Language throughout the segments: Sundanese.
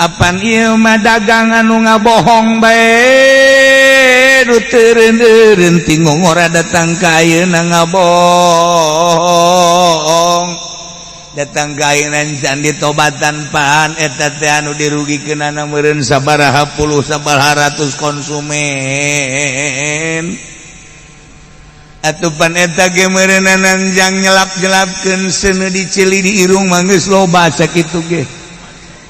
Apaan ieu mah dagang anu ngabohong bae nu teureun tinggung ora datang ka ayeuna ngabohong datang ka ayeuna can ditobatan paan eta teh anu dirugikeunana meureun sabaraha puluh sabaraha ratus konsumen atupan eta ge meureunna nanjang nyelap-nyelapkeun seuneu dicili di irung mah geus loba sakitu ge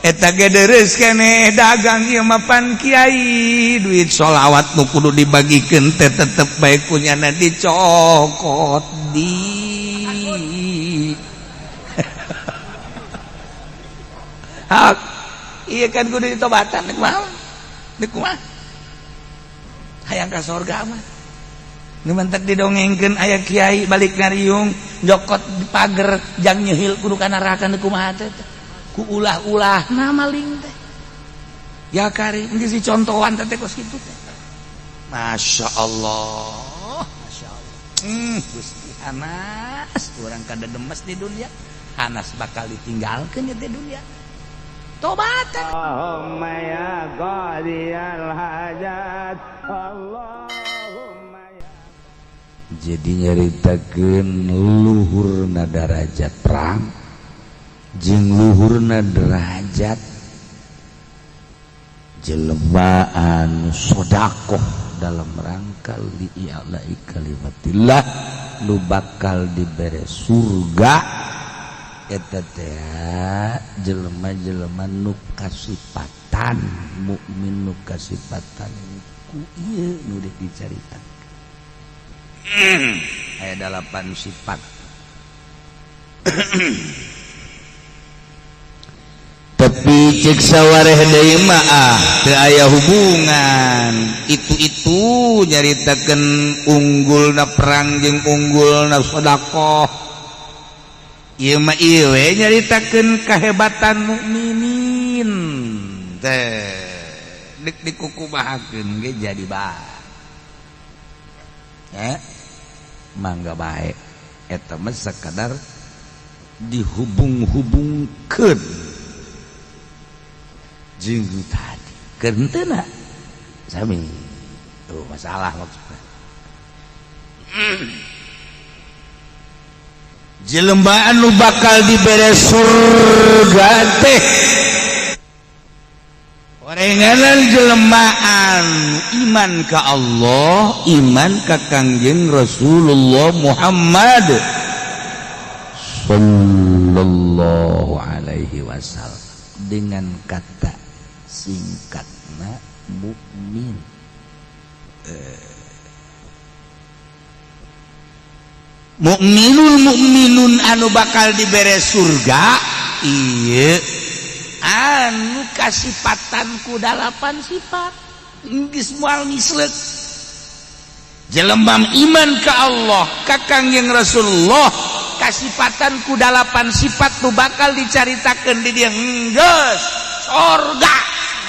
eta ge deres keneh dagang ieu mah pan kiai duit sholawat nu kudu dibagikeun teh tetep bae kunyana dicokot di hak ieu kan kudu ditobatan nek kumaha hayang ka sorga mah nu mentek didongengkeun aya kiai balik ngariung jokot di pager jang nyeuhil kudu ka neraka nek kumaha teh ku ulah-ulah na maling teh ya kari geus dicontohan teh kos kitu teh masyaallah Gusti Anas urang kada demes di dunia Anas bakal ditinggalkeun di dunia tobatan Allahumma ya qadiyal hajat Allahumma ya jadi nyaritakeun luhurna darajat perang jeung luhurna derajat jelema anu sedekah dalam rangka li'ala'i kalimatillah nu bakal dibere surga eta teh jelema-jelema nu kasipatan mukmin nu kasipatan ku ieu nu dicaritakeun aya 8 sifat tapi cek sawareh deui mah teu aya hubungan itu nyaritakeun unggulna perang jeung unggulna sedekah ieu mah ieu we nyaritakeun kahebatan mukminin teh dik dikukumahakeun ge jadi bae mangga bae eta mah sakadar dihubung-hubungkeun jeung tadi keunteuna sami tuh masalah maksudna jelema anu bakal dibere surga teh orenganan jelema anu iman ka Allah iman ka Kangjeng Rasulullah Muhammad sallallahu alaihi wasallam dengan kata singkatna mukmin mukminun anu bakal dibere surga ieu anu kasipatan ku 8 sifat geus moal misleuk jelema iman ka Allah ka Kangjeng Rasulullah kasipatan ku 8 sifat nu bakal dicaritakeun di dieu geus surga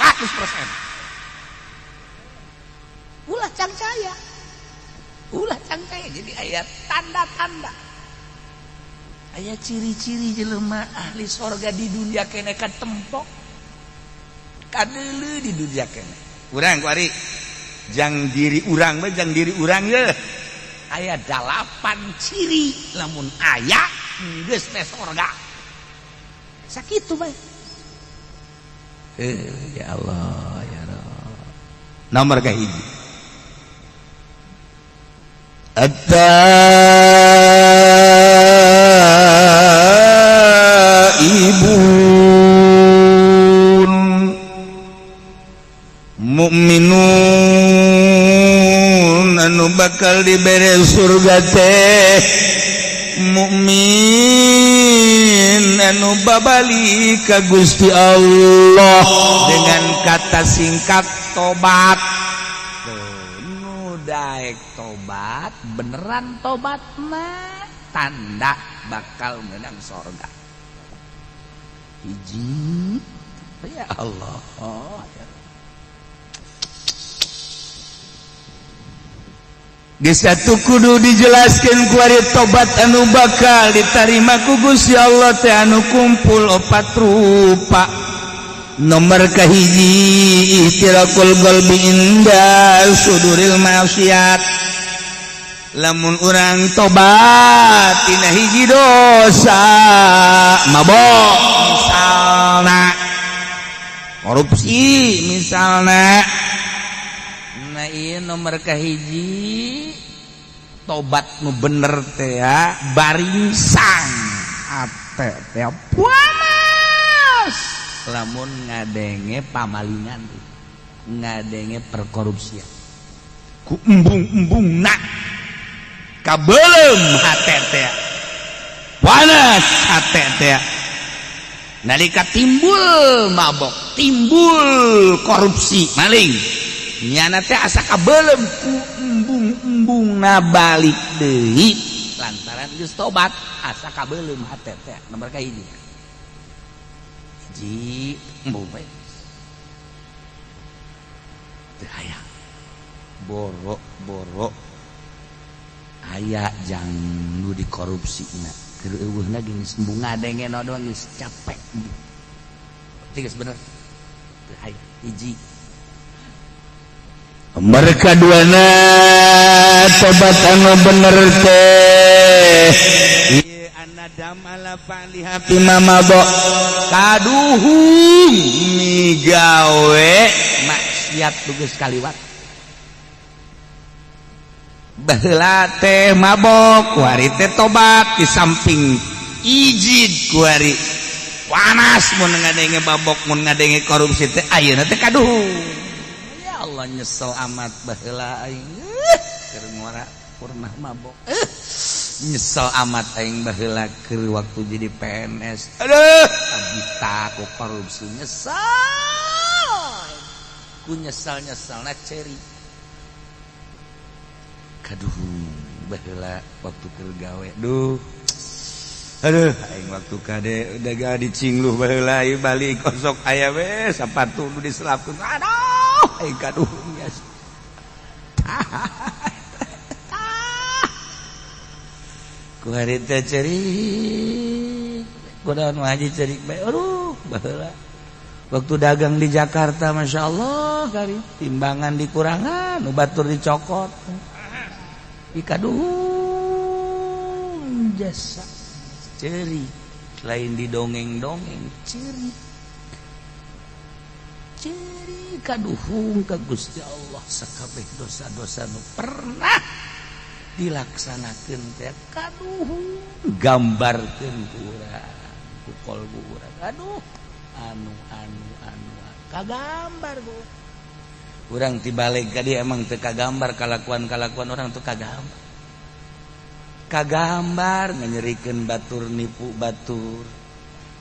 100%. Ulah cangcaya jadi ayat tanda-tanda ayat ciri-ciri jelema ahli surga di dunia kene katempok kadeuleu di dunia kene urang kuari jang diri urang mah jang diri urang ye aya 8 ciri lamun aya geus teh surga sakitu bae ya Allah ya Rabb nomor kahiji at-taibun mukminun anu bakal dibere surga teh mukmin anu babali ka Gusti Allah dengan kata singkat tobat nu daek tobat beneran tobat mah tanda bakal menang surga hiji ya Allah ya geus atuh kudu dijelaskeun ku ari tobat anu bakal ditarima ku Gusti Allah teh anu kumpul 4 rupa nomor kahiji ihtirakul qalbi inda suduril maksiat lamun urang tobat tina hiji dosa mabok misalna korupsi misalna nah ieu nomor kahiji tobat nu bener teh ya baringsang ate teh puas lamun ngadenge pamalingan ngadenge perkorupsian ku embung-embungna kabeulem hate teh panas hate teh nalika timbul mabok timbul korupsi maling nyana teh asa kabeulem ku embung-embungna balik deui lantaran geus tobat asa kabeulem hate teh nomor kahiji hiji embung we teu aya boro-boro aya jang nu dikorupsina keur eueuhna geus embung ngadenge no doang geus capek geus bener teu aya hiji mereka duana tobat anu bener teh ieu anadam ala fa'liha mabo kaduhung migawe maksiat tugas kaliwat baheula teh mabok kuari teh tobat di samping ijid kuari panas mun ngadenge mabok mun ngadenge korupsi teh ayeuna teh kaduhung Allah nyesel amat baheula aing keur ngora purnah mabok nyesel amat aing baheula keur waktu jadi PNS aduh abita ku korupsi nyesel ku nyesal-nyesalna ceri kaduh baheula waktu keur gawe duh aduh aing waktu kade udah gak dicingluh baheula ieu balik kosok aya we sapatu nu diselapkeun aduh aing kaduh bias ku hari teh cerik kunaon haji cerik bae aduh baheula waktu dagang di Jakarta Masya Allah kari timbangan dikurangan nu batur dicokot ikaduh jasa ceri lain didongeng-dongeng ceri kaduhung ka Gusti Allah sakabeh dosa-dosa nu pernah dilaksanakeun teh kaduhung gambarkeun ku urang ku kolbu urang aduh anu kagambar ku urang tibalik ka dieu emang teu kagambar kalakuan-kalakuan urang teu kagambar nganyerikeun batur nipu batur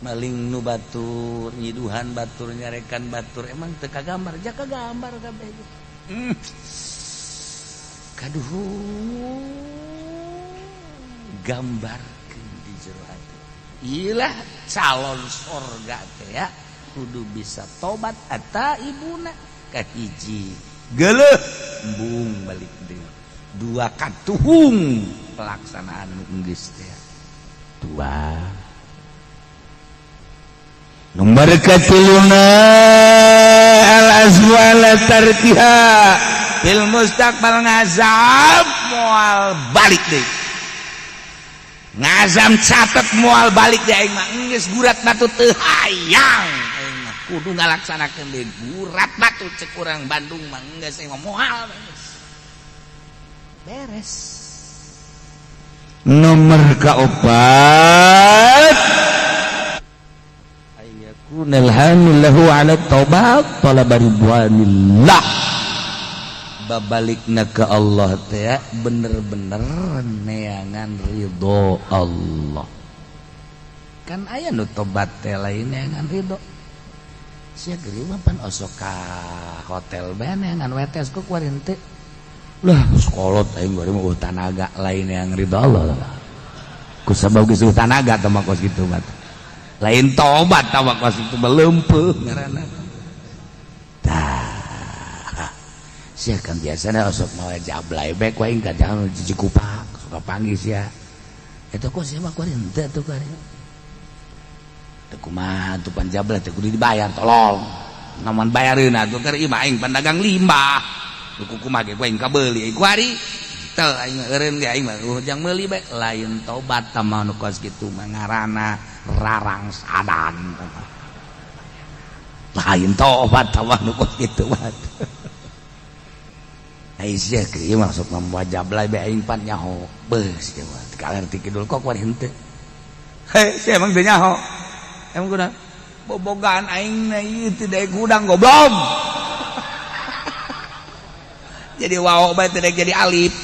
maling nu batur nyiduhan batur nyarekan batur emang teu kagambar ja kagambar kabeh kaduh gambarkeun di jero hati ilah calon surga teh ya kudu bisa tobat eta ibuna kahiji geuleuh embung balik deui dua katuhung pelaksanaan geus teh dua nomor katiluna al-azwal tarkiha fil mustaqbal ngazam moal balik deui ngazam catet moal balik deui aing mah geus gurat batu teu hayang aing mah kudu ngalaksanakeun deui gurat batu cek urang Bandung mah geus aing mah moal beres nomor kaopat ayakunal hamilahu ala taubat talaba ridwanillah babalikna ke Allah teh bener-bener neangan ridho Allah kan aya nu tobat teh lain neangan ridho sia geulieu mah pan osok ka hotel bae neangan wetes ku kuarin teh lah sekolot aing bari mah tanaga lain yang ridho Allah ku sabab geus tanaga teh mah kos kitu mah lain tobat tah mah kos kitu leumpeuh ngaranna tah sia kan biasana osok mawe jablay bae ku aing kadang jiji kupak suka panggil sia eta kos sia mah kuarin teh atuh kuarin kumaha tuh panjabla teh kudu dibayar tolong namun bayareun atuh keur ieu mah aing pandagang limbah tuh kumaha ge aing kabeuli ku ari teu aing eureun ge aing mah jang meuli bae lain tobat mah nu kos kitu mah ngaranna rarang sadan lain tobat mah nu kos kitu mah Aisyah kieu masuk mambajabla bae aing pan nyaho beus kieu mah kalerti kidul kok wari henteu heh saya emang teu nyaho emang kuda bobogan aing na ieu teu daek gudang goblok jadi wao bae teu daek jadi alif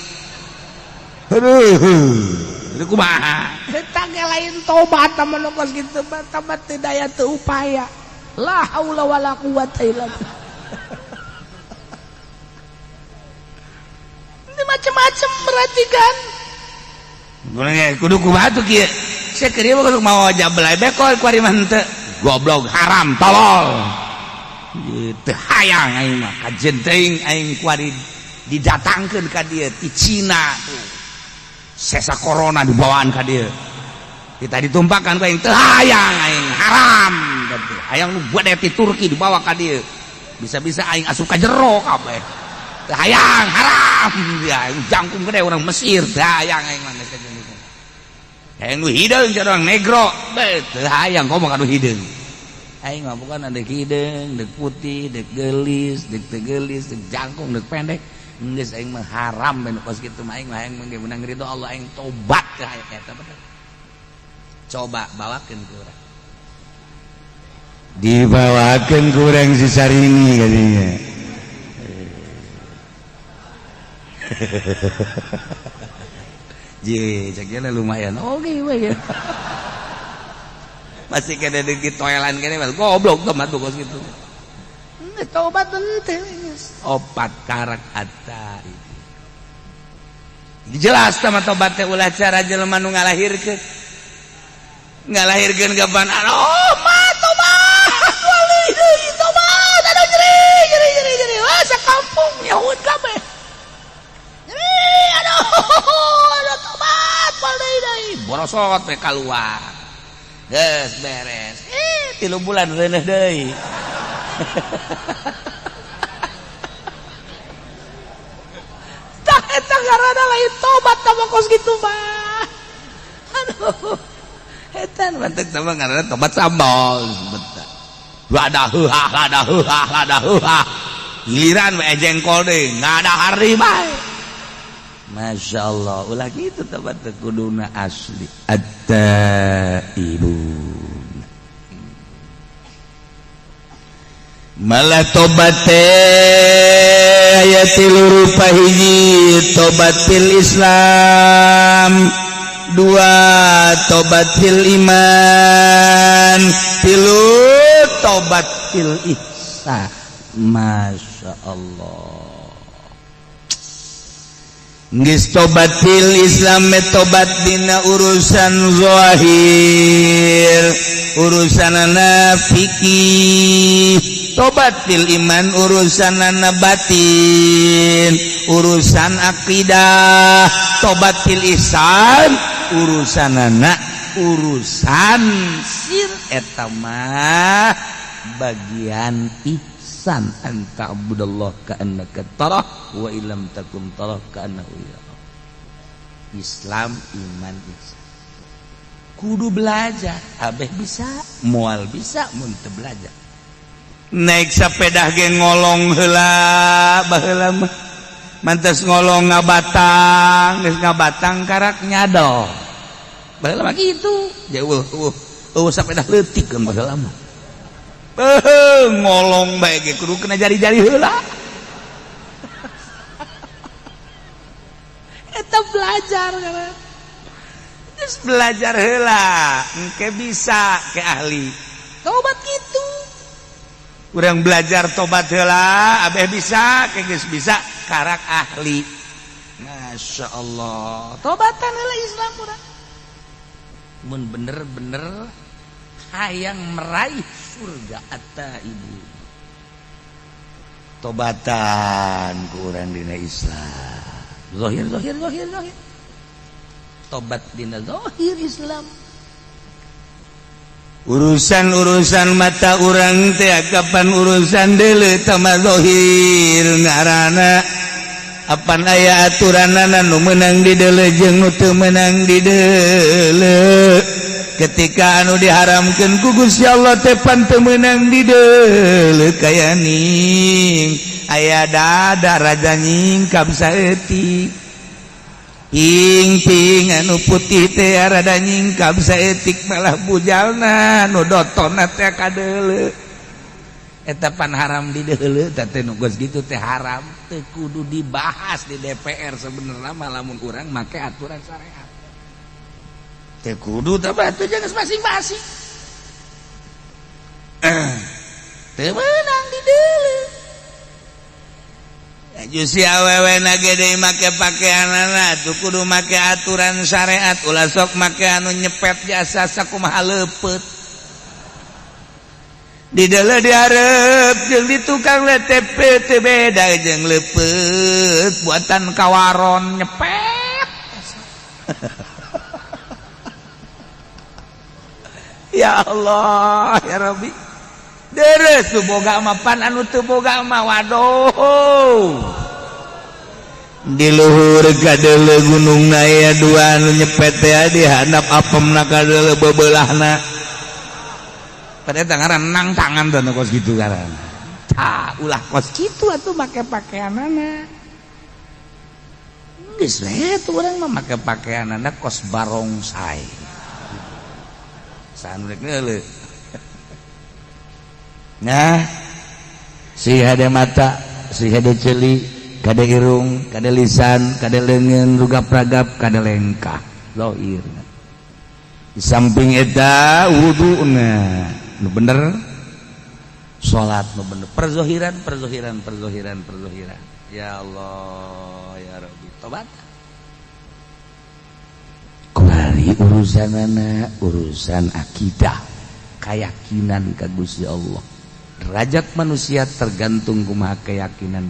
aduh kumaha eta ge lain tobat mah nu kos kitu mah tobat teu daya teu upaya la haula wala quwata illa billah ini macam-macam berarti kan kudu kumaha tuh kieu saya kira kudu mau aja belai bekol kuari mah henteu goblok haram tolol teu hayang aing mah kajen teuing aing kuari didatangkeun ka dieu ti Cina tuh sesa corona dibawaan ka dieu kita ditumpahkan ka aing teu hayang aing haram hayang nu buat ti Turki dibawa ka dieu bisa-bisa aing asup ka jero kabeh teu hayang haram ya jangkung gede urang Mesir teu hayang aing mah yang nu hideung ca orang negro teu hayang ngomong anu hideung aing mah bukan ada hideung deuk putih deuk geulis deuk teu geulis deuk jangkung deuk pendek geus aing mah haram bae nu kos kitu mah aing mah hayang meunang ridho Allah aing tobat ka eta bener coba bawakeun ke urang dibawakeun ku urang si Sarini kadinya je caknya lumayan oke we ya masih kena di toilan kene mah goblok teman tuh kos gitu tobat teu opat karak atta jelas sama tobat teh ulah cara jelema nu ngalahirkeun gaban oh mah tobat wali deui tobat anu jeri wah sakampung nyaut kabeh aduh tobat deui borosot we kaluar geus beres 3 bulan reuneuh deui tah eta ngaranna lain tobat ka kos kitu mah aduh eta mah teh ngaranna tobat sambal betul lada giliran we jengkol deui ngadahar bae. Masya Allah ulah gitu tobat kuduna asli at-taibun malah tobat aya 3 rupa hiji tobat fil Islam 2 tobat fil iman 3 tobat fil ihsan Masya Allah geus tobat fil Islam tobat dina urusan zahir urusanana fikih tobat fil iman urusanana batin urusan akidah tobat fil ihsan urusanana urusan sir eta mah bagian ihsan anta abudallah ka'annaka tarah wa illam takum tarah ka'annahu yarah. Islam iman ihsan kudu belajar abeh bisa moal bisa mun teu belajar naik sepeda ge ngolong heula baheula mah mantes ngolong ngabatang geus ngabatang karak nyadol baheula mah kitu jauh sepeda leutik baheula mah ngolong bae ge kudu kena jari-jari heula eta belajar kana geus belajar heula engke bisa ke ahli tobat kitu urang belajar tobat heula abeh bisa ke geus bisa karak ahli Masya Allah tobatan heula Islam urang mun bener-bener hayang meraih surga at-taibu tobatan ku urang dina Islam zahir tobat dina zahir Islam urusan-urusan mata urang teh kapan urusan deuleu tama zahir ngaranna apan aya aturanana nu meunang di deuleu jeung nu teu meunang di deuleu ketika anu diharamkeun ku Gusti Allah teh pan teu meunang di deuleu kaya ning aya dada raja nyingkap saeutik ping anu putih teh rada nyingkap saeutik malah bujalna nu dotonna teh kadeuleu eta pan haram di deuleu teh nu geus kitu teh haram teu kudu dibahas di DPR sebenarnya mah lamun urang make aturan syariat teu kudu teh batu jeung masing-masing teu meunang di deuleu jusi awewe na gede make pakaianana tuh kudu make aturan syariat ulah sok make anu nyepet jasa sakumaha leupeut di deuleu dihareup jeung di tukang LTP teu beda jeung leupeut buatan kawaron nyepet ya Allah ya Rabbi deres tuh boga mah pan anu teu boga mah waduh di luhur kadeuleu gunungna aya dua anu nyepet teh di handap apemna kadeuleu bebeulahna padahal ngaran tangan teh kos kitu ngaran tah ulah kos kitu atuh make pakaianana geus we tuh urang mah make pakaianana kos barongsai sanu rek ngeuleuh. Nah, si hade mata, si hade celi, kade irung, kade lisan, kade leungeun, rugap-ragap, kade lengkah, zahir. Di samping eta wuduna, nu bener, salat nu bener, perzohiran. Ya Allah, ya Rabbi, tobat. Kuari urusanana, urusan akidah, keyakinan ka Gusti Allah. Derajat manusia tergantung kumaha keyakinan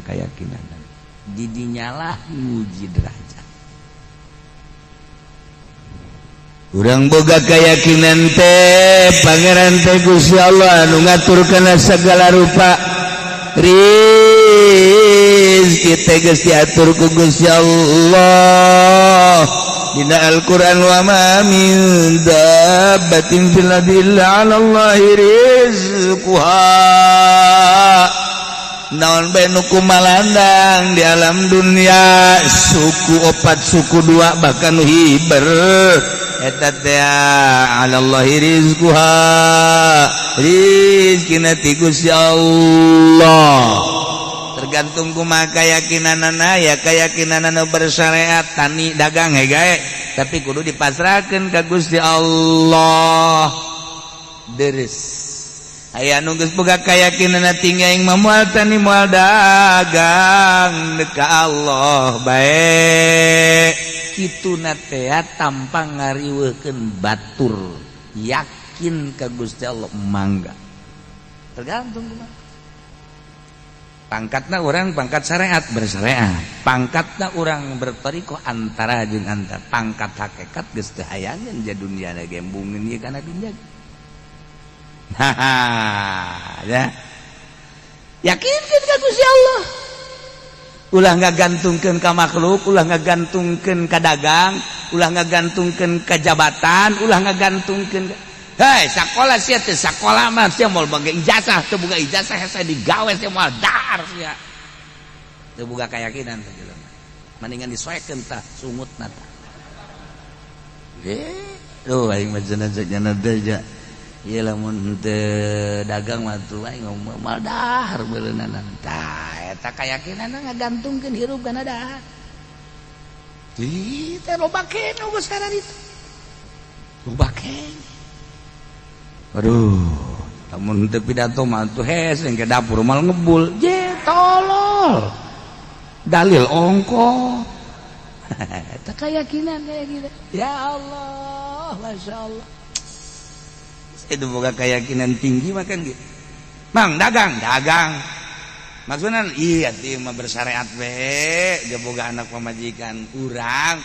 didinyalah nguji derajat urang boga keyakinan teh pangeran teh Gusti Allah anu ngaturkeun segala rupa rizki teh geus diatur ku Gusti Allah dina Al-Quran wa ma min dabbatin fil ardi illa 'ala Allahi rizquha naon bae nu kumalandang di alam dunia suku opat suku dua bahkan nu hiber eta teh 'ala Allahi rizquha rizkina ti Gusti Allah tergantung kumaha keyakinanana ya keyakinanana bersyariat tani dagang gae tapi kudu dipasrahkeun ka Gusti Allah deres aya nu geus boga keyakinanna tinggi aing mah moal tani moal dagang ka Allah bae kituna teh tanpa ngariweukeun batur yakin ka Gusti Allah mangga tergantung kumaha pangkatna orang pangkat syariat bersyariat pangkatna orang bertoriko antara jeung antara pangkat hakikat geus teu hayangeun ja dunia na gembungeun ieu kana dunia ya yakinkeun ka Gusti Allah ulah ngagantungkeun ka makhluk ulah ngagantungkeun ka dagang ulah ngagantungkeun ka jabatan ulah ngagantungkeun hei sakola sia teh sakola mah sia moal boga ijazah teu boga ijazah hese digawe sia moal dahar sia teu boga keyakinan teh jelema mendingan disoekeun tah sungutna tah tuh aing mah cenah teh ja ieu lamun teu dagang mah tuh aing ngomong moal dahar beuleunan tah eta keyakinanna ngagantungkeun hirup kana dahar teh loba kene geus kararitu loba kene. Aduh, lamun teu pidato mah tuh hese ke dapur mal ngebul, je tolol. Dalil ongko. Eta keyakinan kayak gitu. Ya Allah, Masya Allah. Itu boga keyakinan tinggi makan gitu. Mang dagang. Maksudnya iya ti mah bersyariat we, ge boga anak pamajikan urang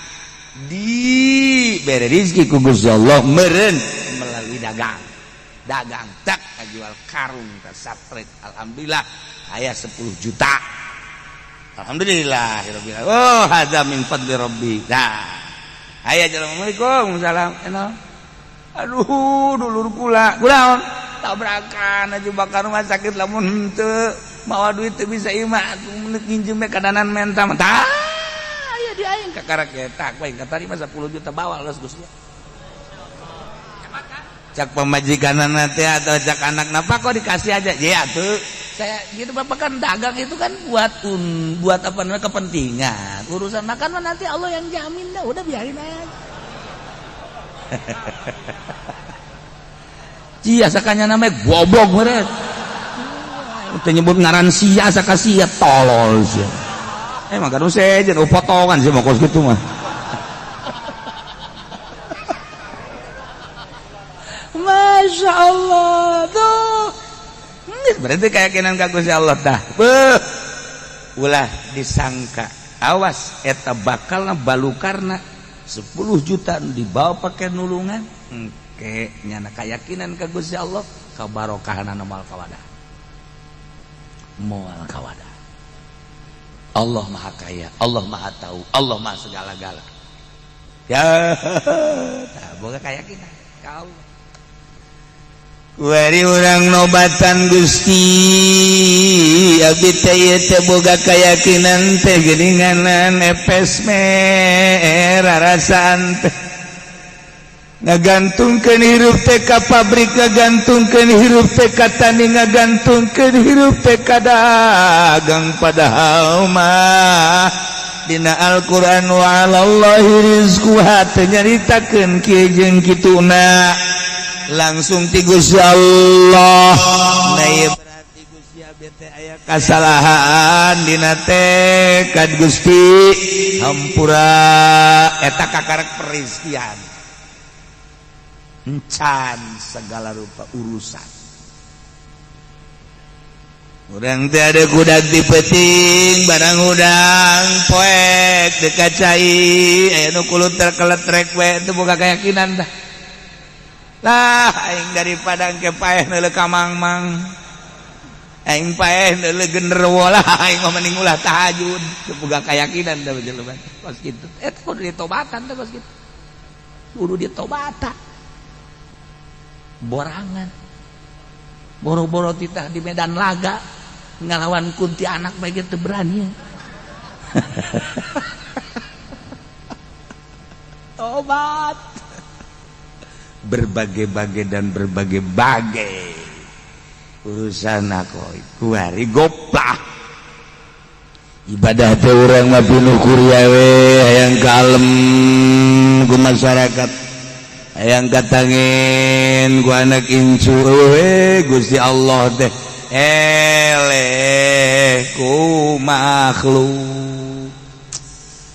dibere rezeki ku Gusti Allah meureun melalui dagang. dagang tak jual karung teh sapret alhamdulillah aya 10 juta alhamdulillah oh hadza min fadli rabbi dah aya assalamualaikum salam aduh dulur kula kunaon tabrakan aja bakar rumah sakit lamun henteu mawa duit teu bisa imah nginjem ka danan menta tah aya di aing kakarak eta bae katari mah 10 juta bawa los Gus cak pemajikanana teh atau cak anakna apa kok dikasih aja ya tuh saya gitu bapak kan dagang itu kan buat apa namanya kepentingan urusan makan mah nanti Allah yang jamin dah udah biarin aja cia sakanya namanya goblok meureun teu nyebut ngaran sia saka sia tolol sia emang kan sejen potongan sih mah kos kitu mah Masya Allah tuh berarti keyakinan ka Gusti Allah tah ulah disangka awas eta bakalna balukarna 10 juta dibawa pakai nulungan engke nyana keyakinan ka Gusti Allah kabarokahna moal kawadah moal kawadah Allah maha kaya Allah maha tahu Allah maha segala-gala ya tah boga keyakinan ka Allah Wari urang nobatan Gusti abdi teh ieu teh boga kayakinan teh geuninganan epes rarasaan teh ngagantungkeun hirup teh ka pabrik ngagantungkeun hirup teh ka tani ngagantungkeun hirup teh ka dagang padahal mah dina Al-Qur'an wa 'alallahi rizquha teh nyaritakeun kieu jeung kituna langsung ti Gusti Allah na ieu berarti Gusti abdi teh aya kasalahan dina teh ka Gusti hampura eta kakarek perizkian encan segala rupa urusan urang teh ada kudak di peuting barang udang poek dekat cai aya nu kulut terkeletrek we teu boga keyakinan tah lah aing daripada engke paeh neuleuh ka mangmang aing paeh neuleuh genderuwo lah aing mah mending ulah tahajud teu boga kayakinan da jelema kos kitu eta kudu ditobatan teh kos kitu kudu ditobatan borangan boro-boro titah di medan laga ngalawan kunti anak bae teu berani tobat berbagai-bagai dan berbagai-bagai urusan aku kuari goplah ibadah teh urang mah pinuh kuria we hayang kalem ku masyarakat hayang katangin ku anak incu we Gusti Allah teh eleh ku makhluk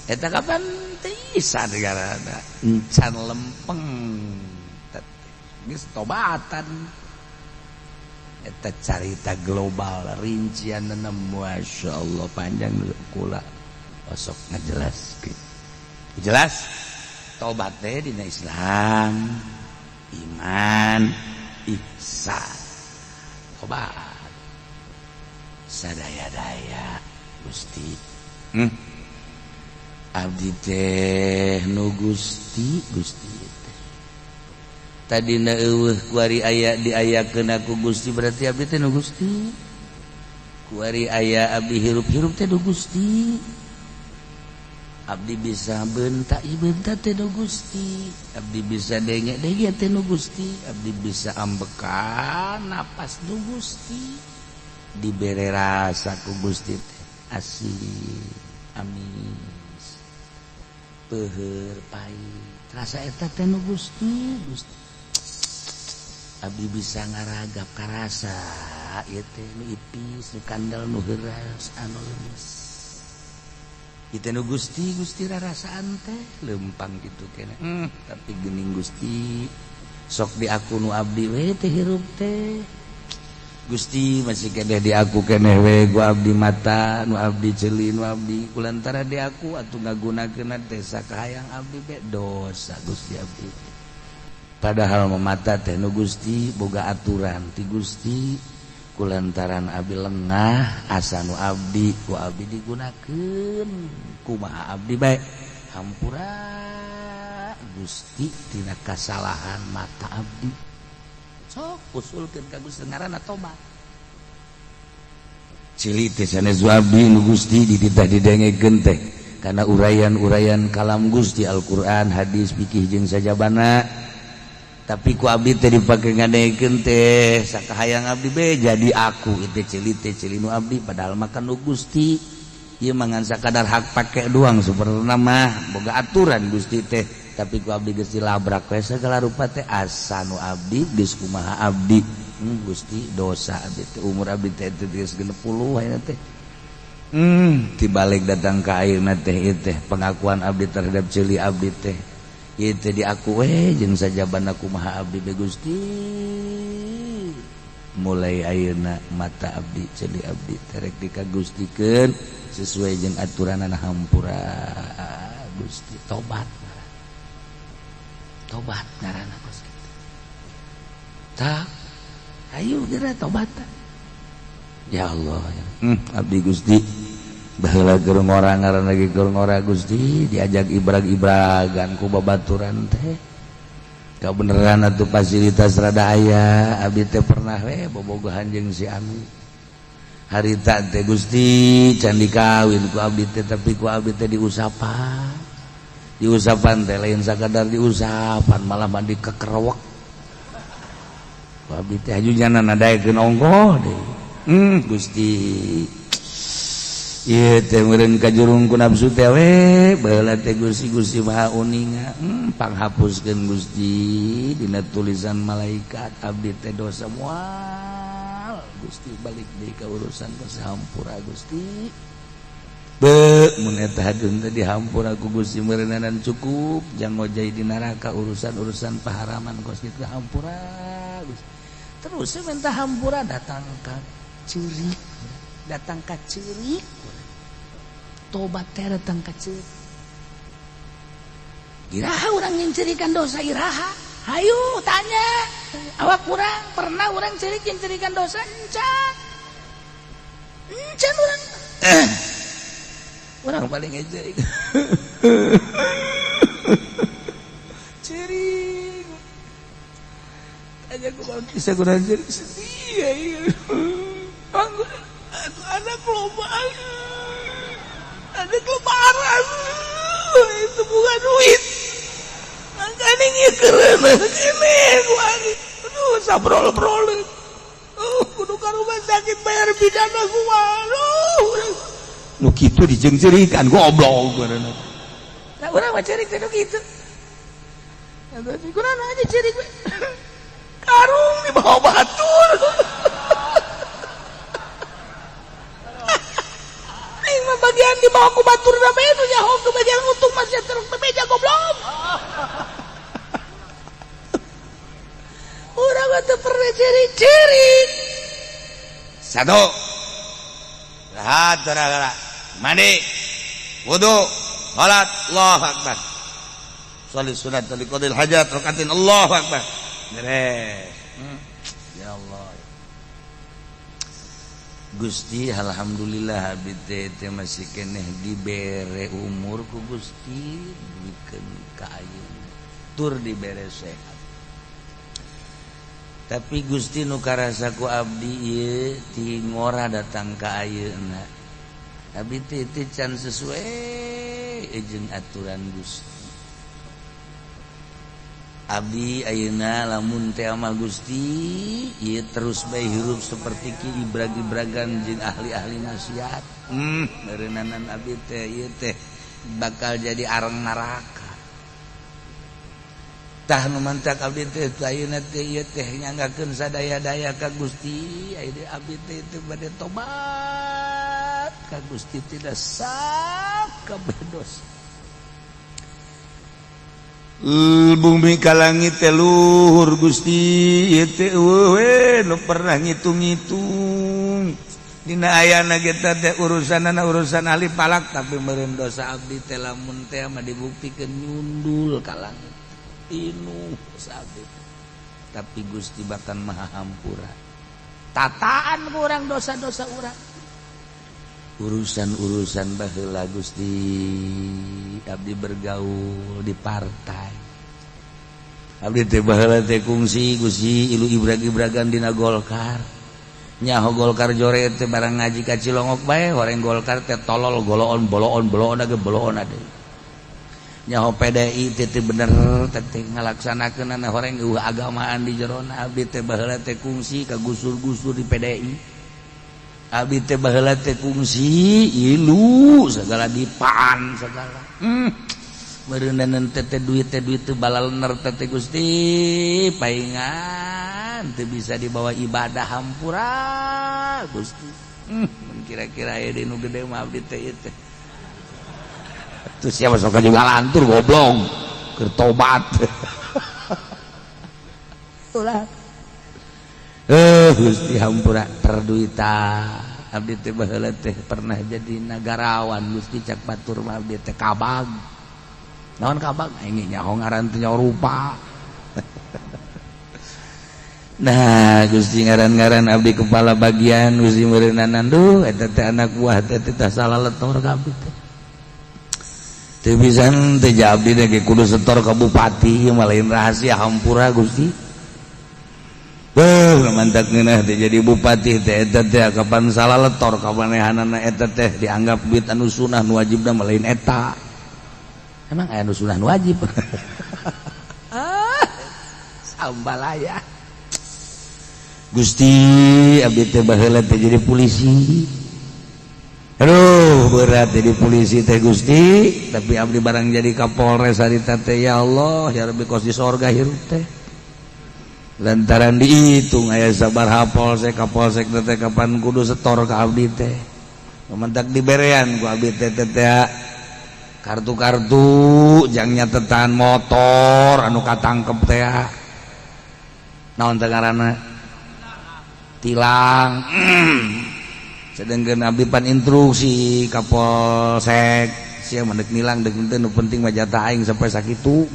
eta kapan teh isa negarana encan lempeng geus tobatan eta carita global rincianna masyaallah panjang kula osok ngajelaskeun jelas tobat teh dina Islam iman ihsan tobat sadaya-daya Gusti abdi teh nu Gusti tadina eueuh kuari aya diayakeun aku Gusti berarti abdi teh nu Gusti kuari aya abdi hirup-hirup teh nu Gusti abdi bisa bentak ieu bentak teh nu Gusti abdi bisa denge-denge teh nu Gusti abdi bisa ambekan napas nu Gusti dibere rasa ku Gusti teh asih amis peuheur pait rasa eta teh nu Gusti abdi bisa ngaragap karasa ieu teh nu ipis nu kandel nu heuras anu leumis ieu teh nu Gusti rarasaan teh leumpang kitu keneh tapi geuning Gusti sok di aku nu abdi we teh hirup teh Gusti masih keneh di aku keneh we gua abdi mata nu abdi ceuli nu abdi kulantara di aku atuh ngagunakeunna teh sakahayang abdi be dosa Gusti abdi padahal memata teh nu Gusti boga aturan ti Gusti kulantaran abdi lengah asa nu abdi ku abdi digunakeun kumaha abdi bae hampura Gusti tina kasalahan mata abdi sok usulkeun ka Gusti ngaranna tobat cili teh sanes abdi nu Gusti dititah didengekeun teh kana urayan-urayan kalam Gusti Al-Qur'an hadis fikih jeung sajabana tapi ku abdi teh dipake ngadengekeun teh sakahayang abdi be jadi aku itu cili nu abdi padahal makan nu Gusti ieu mangan sakadar hak pake doang saperna mah boga aturan Gusti teh tapi ku abdi geus dilabrak we segala rupa teh asa nu abdi geus kumaha abdi Gusti dosa abdi teh umur abdi teh geus 60 ayeuna teh tibalik datang ka ayeuna teh ieu teh pengakuan abdi terhadap ceuli abdi teh ieu teh diaku we jeung sajabana kumaha abdi be Gusti mulai ayeuna mata abdi ceuli abdi teh rek dikagustikeun sesuai jeung aturanana hampura Gusti tobat ngaranna Gusti tak ayo geura tobat ya Allah abdi Gusti baheula keur ngora ngaranna ge keur ngora Gusti diajak ibrag-ibragan ku babaturan teh kabeneran atuh fasilitas rada aya abdi teh pernah we bobogohan jeung si Ami harita teh Gusti can dikawin ku abdi teh tapi ku abdi teh diusapan teh lain sakadar diusapan malah mandi kekerewek ku abdi teh hajunya nadaekeun ongkoh deui Gusti ieu teh meureun kajurung ku nafsu teh we baheula teh Gusti Maha Uninga panghapuskeun Gusti dina tulisan malaikat abdi teh dosa moal Gusti balik deui ka urusan sahampura Gusti mun eta hadeun teh dihampura ku Gusti meureunana cukup jang ngojai di neraka urusan-urusan paharaman Gusti teh hampura Gusti terus minta hampura datang ka ceurik tobat teh datang ka ceurik iraha urang nyencerikan dosa iraha hayu tanya awak urang pernah urang cerikan dosa encan urang urang paling ngejek cering tanya ku bisa kurang cering sedih ada kelomaan itu bukan duit makanya ngikeren kene aduh sabrol-brol kudu ka rumah sakit bayar bidana gua nu kitu dijengcerikan goblok benerna nah urang mah cerik teh nu kitu tapi kurang aja cerik we karung di bawah batur aing mah bagian di bawah ku batur na bae nu nyaho ke bagian untung mah sia terus bebeja goblok urang mah teu pernah cerik satu rahat gara-gara mandi wudu salat Allahu akbar sholli sunat li qadil hajat rakatin Allahu akbar beres ya Allah Gusti alhamdulillah abdi teh masih keneh dibere umur ku Gusti dibikeun ka ayeuna tur dibere sehat tapi Gusti nu karasa ku abdi ieu ti ngora datang ka ayeuna abdi teh can sesuai jeung aturan Gusti abdi ayeuna lamun teh ama Gusti ieu terus bae hirup seperti ki ibrag-ibragan jeung ahli-ahli nasihat meureunana abdi teh ieu teh bakal jadi areng neraka tah nu mantak abdi teh ayeuna teh ieu teh nyanggakeun sadaya-daya ka Gusti ayeuna abdi teh teu bade tobat ka Gusti tidak sakabeh dosa bumi ka langit teh luhur Gusti ieu teh we nu pernah ngitung-ngitung dina ayana kita teh urusanana urusan ahli palak tapi meureun dosa abdi teh lamun teh mah dibuktikeun nyundul ka langit tinu sabit tapi Gusti bahkan maha hampura tataan kurang dosa-dosa urang urusan-urusan baheula Gusti abdi bergaul di partai abdi teh baheula teh kungsi Gusti ilu ibrag-ibragan dina Golkar nyaho Golkar jore teh barang ngaji ka Cilongok bae horeng Golkar teh tolol goloon boloon age boloon ade nyaho PDI teh bener teh ngalaksanakeun horeng eueuh agamaan di jerona abdi teh baheula teh kungsi ka gusur-gusur di PDI abdi teh baheula teh kungsi ilu segala dipaan segala meureuneunan teh duit teh balalener teh Gusti paingan teu bisa dibawa ibadah hampura Gusti kira-kira aya di nu gede mah abdi teh ieu teh terus siapa sok juga lantur goblok keur tobat ulah Gusti hampura perduita abdi teh baheula teh pernah jadi nagarawan Gusti cak batur mah abdi teh kabag naon kabag ini nyaho ngaran teh rupa nah Gusti ngaran-ngaran abdi kepala bagian Gusti meureunanan duh eta teh anak buah teh teh salah letor ka abdi teh teu pisan teh abdi teh kudu setor ka bupati ieu mah lain rahasia hampura Gusti mantak ngeunah teh jadi bupati teh eta teh kapan salah letor ka manehanana eta teh dianggap duit anu sunah nu wajibna mah lain eta emang aya nu sunah nu wajib sambalaya Gusti abdi teh baheula teh jadi polisi aduh berat jadi polisi teh Gusti tapi abdi barang jadi Kapolres harita teh ya Allah ya Rabbi kos di sorga hirup teh lantaran dihitung aya sabaraha polsek kapolsek teh kapan kudu setor ka abdi teh mentak diberean ku abdi teh kartu-kartu jang nyatetan motor anu katangkep teh naon teh ngaranna tilang sedengkeun abdi pan instruksi kapolsek sia mendek nilang deuk teh nu penting mah jatah aing sampai sakitu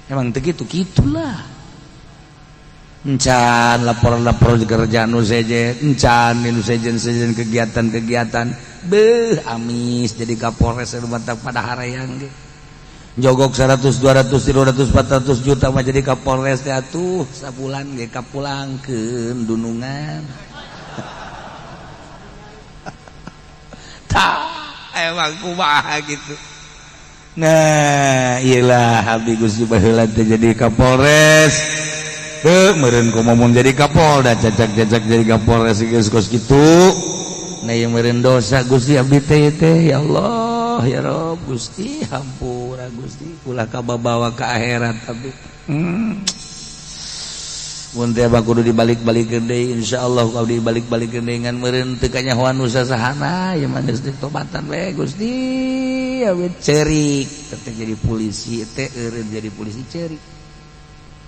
emang teu kitu-kitulah encan lapor-lapor kerjaan nu sejen encan nu sejen kegiatan-kegiatan beuh amis jadi Kapolres mantap pada harayang ge jogok 100 200 300 400 juta mah jadi Kapolres teh atuh sabulan ge kapulangkeun dunungan tah emang kumaha gitu nah iyalah abdi Gusti baheula teh jadi Kapolres meureun kumaha jadi Kapolda cacak-cacak jadi Kapolres geus kos kitu nah ieu meureun dosa Gusti abdi teh ya Allah ya Rob Gusti hampura Gusti ulah kababawa ka akhirat abdi mun teh kudu dibalik-balikeun deui insyaallah kalau dibalik-balikeun deui ngan meureun teu kanyahoan nu sasahana ieu mah geus ditobatan we Gusti awet ceurik teh jadi polisi teh eureun jadi polisi ceurik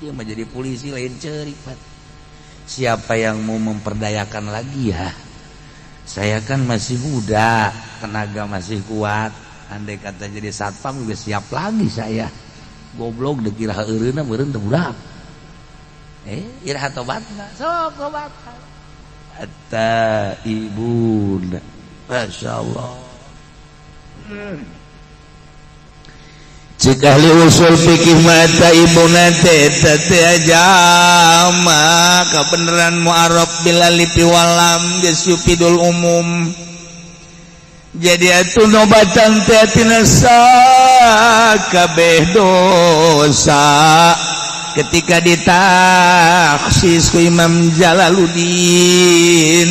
ieu mah jadi polisi lain ceurik Pak siapa yang mau memperdayakan lagi ya saya kan masih muda tenaga masih kuat andai kata jadi satpam udah siap lagi saya goblok dek iraha eureunna meureun teh budak iraha tobatna sok tobat atta ibuna masyaallah cik ahli usul fikih mata ibuna teh jama kabeneran mu'arab bila lipi walam geus yufidul umum jadi atuh nobatan teh tina sakabeh dosa ketika ditaksis ku Imam Jalaluddin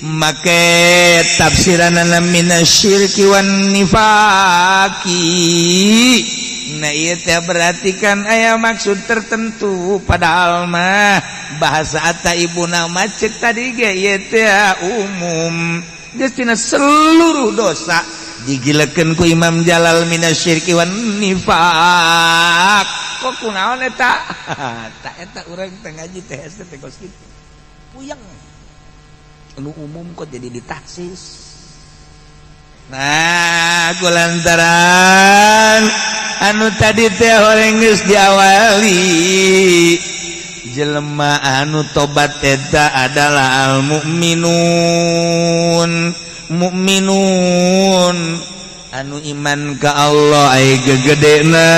make tafsiranana minasyirki wan nifaqi nah ieu teh berarti kan aya maksud tertentu padahal mah bahasa ata ibuna macet tadi ge ieu teh umum geus tina seluruh dosa digilekeun ku Imam Jalal minasyirki wan nifaq kok kunaon eta tah eta urang teh ngaji teh teh kos kitu puyeng anu umum kok jadi ditaksis nah kulantaran anu tadi teh horeng geus diawali jelema anu tobat eta adalah al mukminun anu iman ka Allah ai gegedena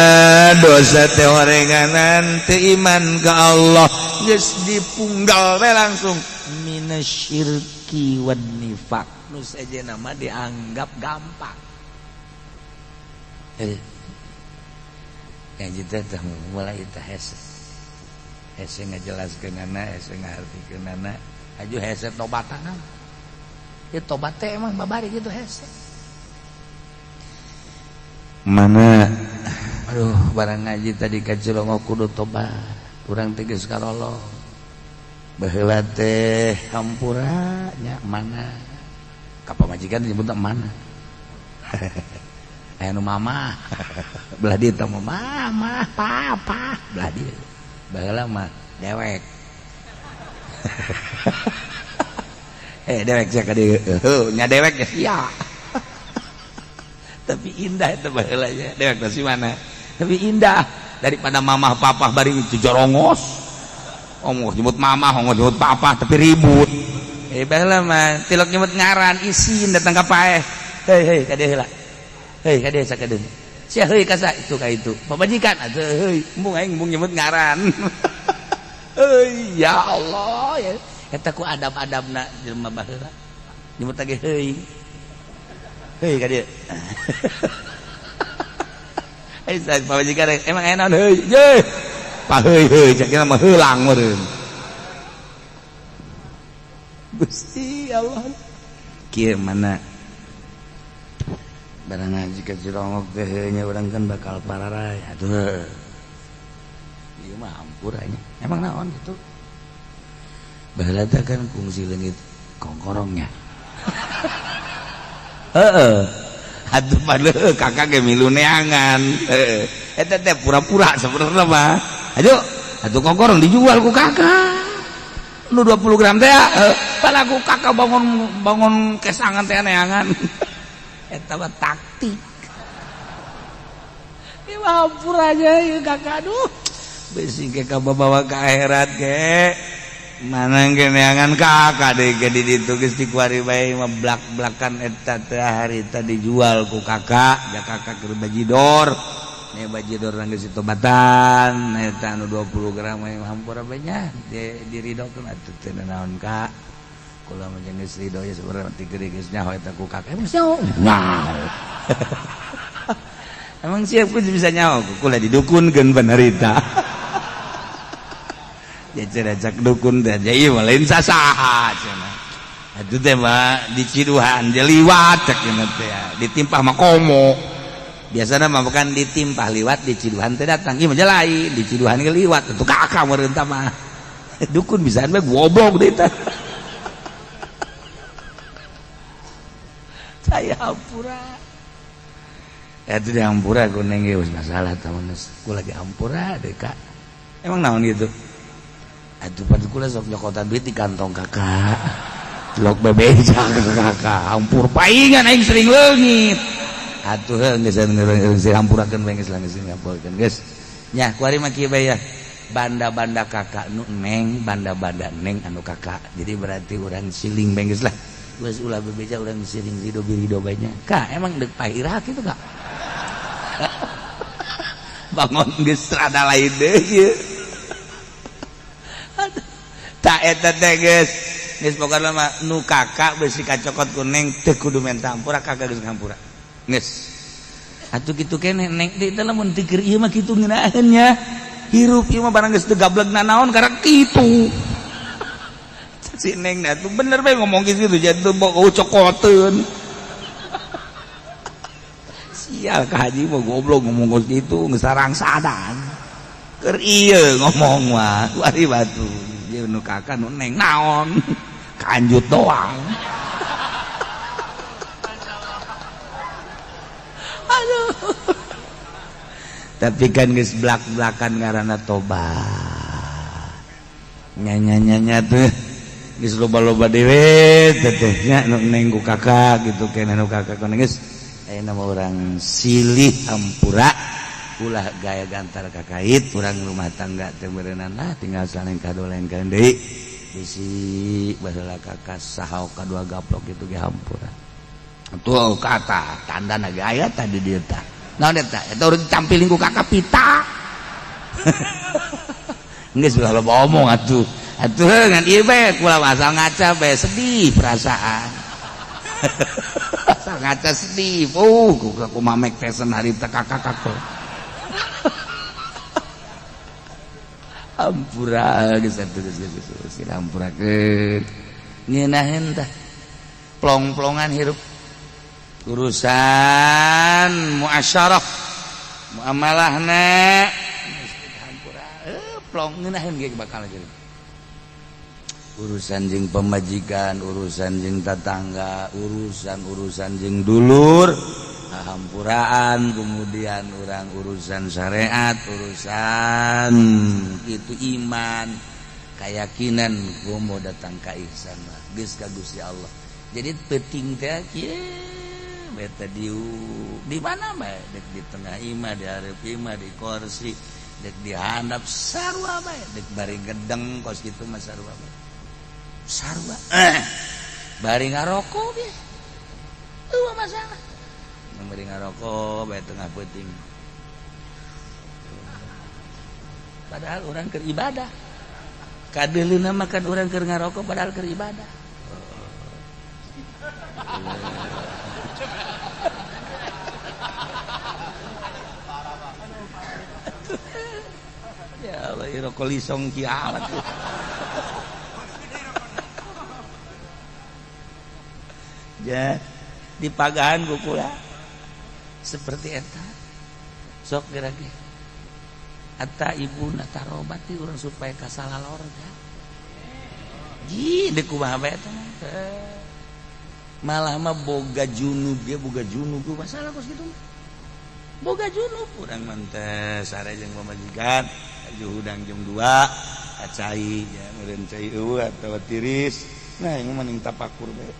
dosa teh horenganan teu iman ka Allah geus dipunggal we langsung minasyirki wan nifaq nu sajena mah dianggap gampang yang kita teh mulai teh hese ngajelaskeunana hese ngartikeunana aju hese tobatan ieu tobat teh emang babari gitu hese mana aduh barang ngaji tadi ka Cilongo kudu tobat urang teh geus kalolo baheula teh hampura nya mana ka pamajikan disebutna mana anu mama belah dieu teh mama papa belah dieu baheula mah dewek dewek sia ka dieu nya dewek ya sia tapi indah itu baheula nya dewek teh si mana tapi indah daripada mama papa bari itu jorongos ongos nyebut mama ongos nyebut papa tapi ribut baheula mah tilok nyebut ngaran isin datang ka paeh hei ka dieu heula hei ka dieu sakadeung sia heuy ka itu ka itu pamajikan atuh heuy embung aing embung nyebut ngaran heuy ya Allah ya eta ku adab-adabna jelema baheula nyebut lagi heuy heuy ka dieu ai sa pamajikan emang enak heuy ye pa heuy cakina mah heulang meureun Gusti Allah kieu mana barang ngaji ka Cilongok teh nya urang kan bakal pararay atuh ieu mah hampura nya emang naon gitu baheula teh kan kungsi leungit kongkorongnya heeh atuh padahal kakak ge milu neangan eta teh pura-pura sabenerna mah atuh kongkorong dijual ku kakak nu 20 gram teh pada ku kakak bangun kesangan teh neangan eta mah taktik ieu mah hampura aja ieu kakak aduh besi ge ka bawa ka akhirat ge mana ge neangan kakak deui ge di ditu geus dikuari bae mah blak-blakan eta teh hari tadi dijual ku kakak ja kakak keur bajidor nih bajidor geus ditobatan eta anu 20 gram mah hampura bae nya diridokeun atuh teu naon ka kula mah jeung geus ridho ya sabarang ti geuring geus nyaho eta ku kakak emang nyaho emang siap ku bisa nyaho kula didukunkeun bener eta ya cerajak dukun teh ieu mah lain sasaha cenah atuh teh mah di Ciduhan dia liwat cek teh ditimpah mah komo biasana mah bukan ditimpah liwat di Ciduhan teh datang ieu mah lain di Ciduhan ge liwat atuh kakak meureun tah mah dukun bisaan mah goblok deui tah saya hampura itu di hampura ku neng geus masalah tamun ku lagi hampura deh kak emang naon gitu atuh padu kula sok nyokotan duit di kantong kakak lok bebeja kakak hampur paingan aing sering leungit atuh geus geus hampurakeun bae geus geus ngampurkeun geus nya kuari mah kieu bae ya banda-banda kakak nu neng banda-banda neng anu kakak jadi berarti urang siling bae geus lah geus ulah bebeja urang siring rido bae nya kak emang deuk pairah kitu kak bangun geus rada lain deui ieu tak eta teh geus pokona mah nu kakak beusi kacokot ku neng teu kudu menta hampura kakak geus ngampura geus atuh kitu keneh neng teh lamun teu keur ieu mah kitu ngeunaheun nya hirup ieu mah barang geus teu gablegna naon karena kitu si neng dah tuh bener bae ngomong gitu jadi mau cokoteun sial ka haji mah goblok ngomong gitu geus sarang sadan keur ieu ngomong mah wari batu ieu nu kakak nu neng naon kanjut doang aduh tapi kan geus blak-blakan ngaranna tobat nya tuh geus loba-loba dewe teteh nya nu neng ku kakak gitu keneh nu kakak ku geus ayeuna mah urang silih hampura ulah gaya gantar kakait kurang rumah tangga temerenan lah tinggal saling kadolengkeun deui bisi baheula kakak sahau kadua gaplok itu ge hampura tuh kata tandana gaya tadi dieu tah naon eta urang ditampilin ku kakak pita geus ulah loba omong atuh ngan ieu bae kula asal ngaca bae sedih perasaan asal ngaca sedih ku mamek tesen harita kakak ampura geus ampurakeun ngeunaheun tah plong-plongan hirup urusan muasyarah muamalahna hampura plong ngeunaheun ge bakal jadi urusan jeung pemajikan urusan jeung tetangga urusan jeung dulur hampuraan kemudian orang urusan syariat urusan itu iman keyakinan gua mau datang ka ihsan mah geus ka Gusti Allah jadi penting teh kieu beta di mana bae dek di tengah imah di hareup imah di kursi dek di handap sarua bae dek bari gedeng kos kitu mah sarua bae sarua bari ngaroko ge eueuh masalah memberi ngarokok bae tengah peuting padahal orang keur ibadah kadeulina mah kan urang keur ngarokok padahal keur ibadah ya Allah rokok lisong kiamat ya di pagahan ku kula seperti eta sok gerage atta ibuna tarobati urang supaya kasalalor ya ji deuk kumaha bae eta malah mah boga junub ya boga junub masalah kos kitu boga junub urang mah teh sare jeung pamajikan juhudang jam 2 acai ya meureun cai eueuh atawa tiris nah ieu mah ning tapakur bae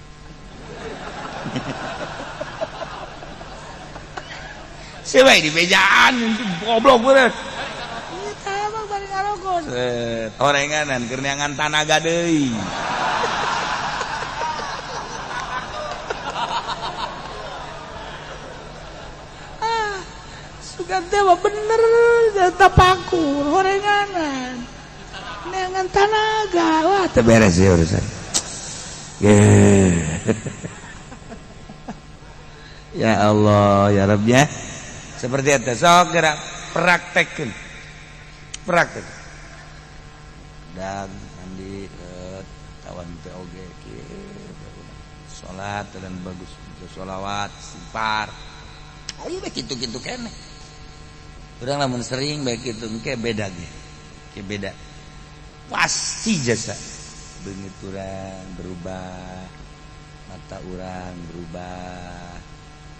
siapa di bejaan goblok bener kita mah bari ngarokok orenganan keur neangan tanaga deui sugan teh mah bener tapakur orenganan neangan tanaga wah teu beres ya urusan ya Allah ya Rabb ya seperti itu sok gerak praktek dan mandi kawan teh oge salat dan bagus sholawat istighfar ayo bae kitu-kitu keneh urang lamun sering bae kitu engke beda ge ke beda pasti jasa beungit urang berubah mata urang berubah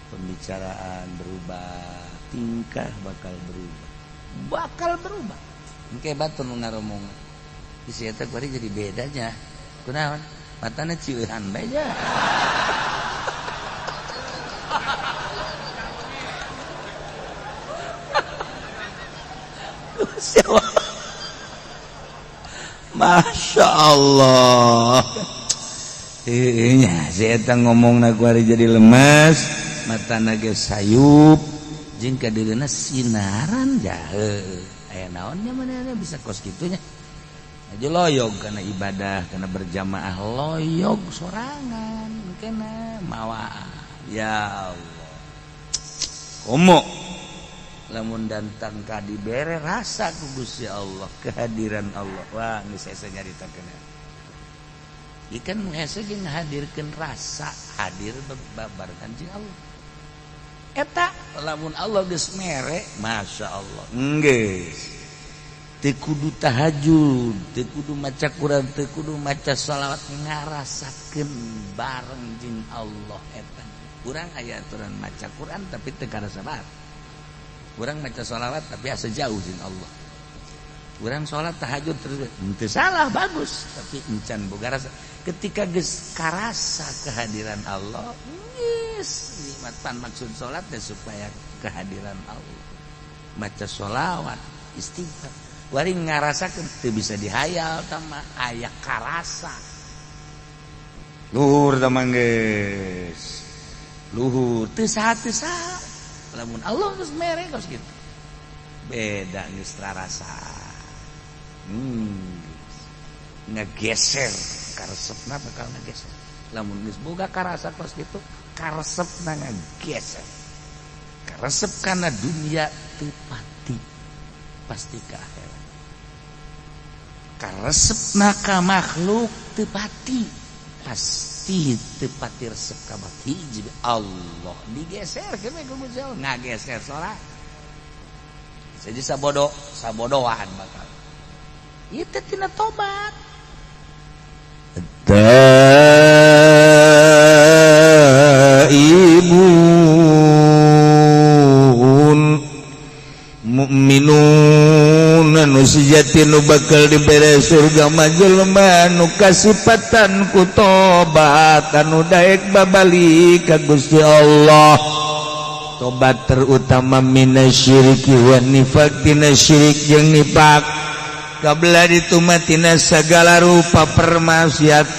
pembicaraan berubah tingkah bakal berubah engke batur nu ngaromong isi eta kuari jadi bedanya kunaon matana cieuhan bae ja Masya Allah nya si eta ngomongna kuari jadi lemes matana ge sayup jeung kadeurina sinaran jahe aya naonnya manehna bisa kos kitunya aja loyog kana ibadah kana berjamaah loyog sorangan kena mawa ya Allah komo lamun dantang ka dibere rasa ku Gusti Allah kehadiran Allah wah geus asa nyaritakeun ikan hese ge ngahadirkeun rasa hadir babarengan jeung Allah eta lamun Allah geus mere masya Allah geus teu kudu tahajud teu kudu maca Quran teu kudu maca shalawat ngarasakeun bareng jeung Allah eta urang aya aturan maca Quran tapi teu karasa bae urang maca shalawat tapi asa jauh jeung Allah urang salat tahajud terus teu salah bagus tapi encan boga rasa ketika geus karasa kehadiran Allah geus nikmatan maksud salat teh supaya kehadiran Allah baca sholawat istighfar wari ngarasakeun teu bisa dihayal tama aya karasa luhur tama geus luhur teu saha lamun Allah geus mere geus kitu beda geus rarasa ngageser karesepna bakal ngageser lamun geus boga karasa kos kitu karesepna ngageser karesep kana dunia teu pati pasti ka akhirat karesepna ka makhluk teu pati pasti teu pati resep ka hiji Allah digeser ke ku Gusti Allah ngageser salat jadi sabodohan bakal itu tina tobat taibun mukminun anu sejati nu bakal dibere surga majelma nu kasipatan ku tobat anu daek babalik ka Gusti Allah tobat terutama minasyiriki wa nifaq tina syirik jeung nifaq kabla ditumatina segala rupa permaksiatan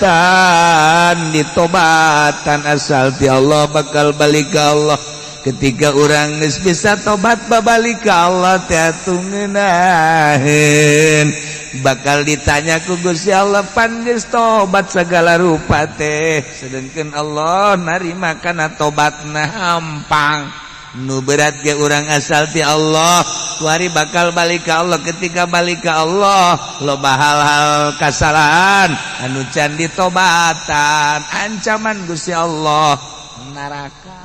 ditobatan asal ti Allah bakal balik ke Allah ketika orang geus bisa tobat babalik ke Allah teh ngeunaheun bakal ditanya ku Gusti Allah pan geus tobat segala rupa teh sedengkeun Allah narima kana tobatna hampang nu berat ge urang asal ti Allah wari bakal balik ke Allah ketika balik ke Allah loba hal-hal kasalahan anu can ditobatan ancaman Gusti Allah neraka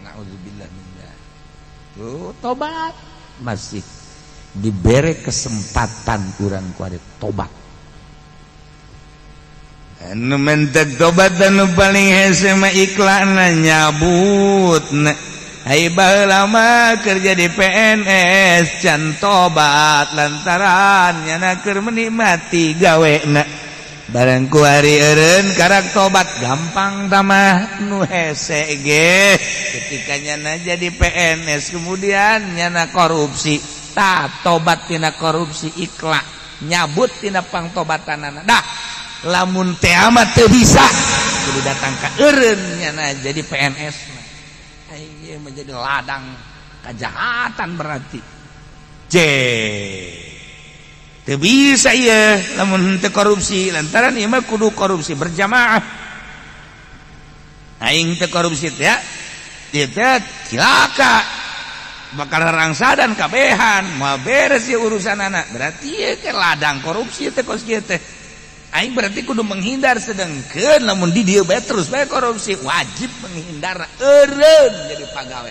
naudzubillah min dzalik tobat masih dibere kesempatan urang ku tobat anu mentek tobat anu paling hese mah iklanna nyabutna hai baheula mah kerja di PNS can tobat lantaran nyana keur menikmati gawena barang ku hari eureun karak tobat gampang tamah nu hese ge ketika nyana jadi PNS kemudian nyana korupsi tah tobat tina korupsi ikhlas nyabut tina pangtobatanana dah lamun teh amat teu bisa kudu datang ka eureun nyana jadi PNS menjadi ladang kejahatan berarti teu bisa ieu lamun teu korupsi lantaran ieu mah kudu korupsi berjamaah aing teu korupsi teh ya ieu teh cilaka bakal rangsadan kabehan moal beres ieu urusanana berarti ieu teh ladang korupsi teh kos kieu teh aing berarti kudu menghindar sedengkeun lamun di dieu bae terus bae korupsi wajib menghindar eureun jadi pagawe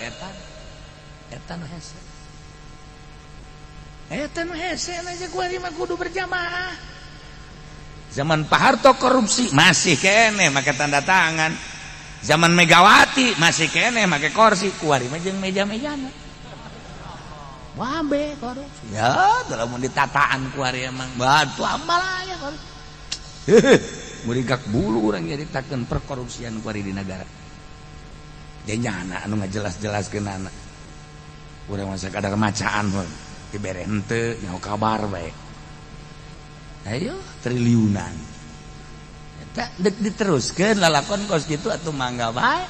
eta nu hese aja gua mah kudu berjamaah zaman Pak Harto korupsi masih kene make tanda tangan zaman Megawati masih kene make kursi kuari mah jeung meja-mejana wabe korupsi ya lamun ditataan kuari emang batu amal aya korupsi murigak bulu orang nyaritakeun perkorupsian kuari di negara janyana anu ngajelas-jelaskeun anak urang masa kadar macaan dibere henteu nyaho kabar bae ayo triliunan eta deuk diteruskeun lalakon kos kitu atuh mangga bae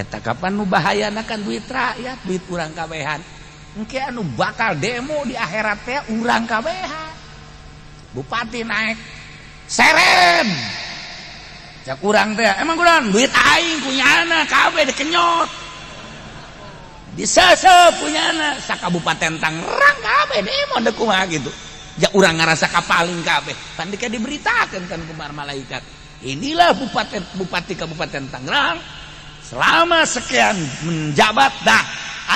eta kapan nu bahayana kan duit rakyat duit urang kabehan engke anu bakal demo di akhirat teh urang kabehan bupati naik seren cak urang teh emang kurang duit aing punyana kabeh dikenyot disesep punyana sakabupaten Tangerang kabeh demo deuk kumaha gitu ja urang ngarasa kapaling kabeh pan dika diberitakeun kan ku malaikat inilah bupati kabupaten Tangerang selama sekian menjabat dah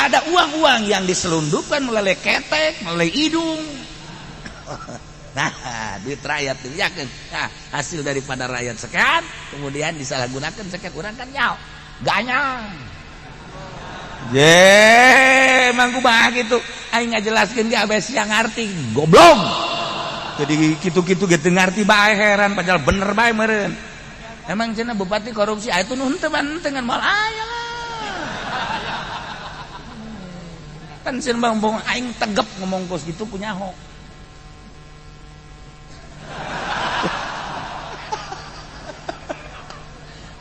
ada uang-uang yang diselundupkan melalui ketek melalui hidung nah duit rakyat yakin nah hasil daripada rakyat sekian kemudian disalahgunakan sekian orang kan nyaw ganyang emang kumaha gitu aing ngajelaskeun ge abes yang ngarti goblok jadi kitu-kitu ge teu ngarti bae heran padahal bener bae meureun emang cenah bupati korupsi aya tuh nu henteu ban teu ngan moal aya lah kan sieun bang aing tegep ngomong kos gitu punya ho.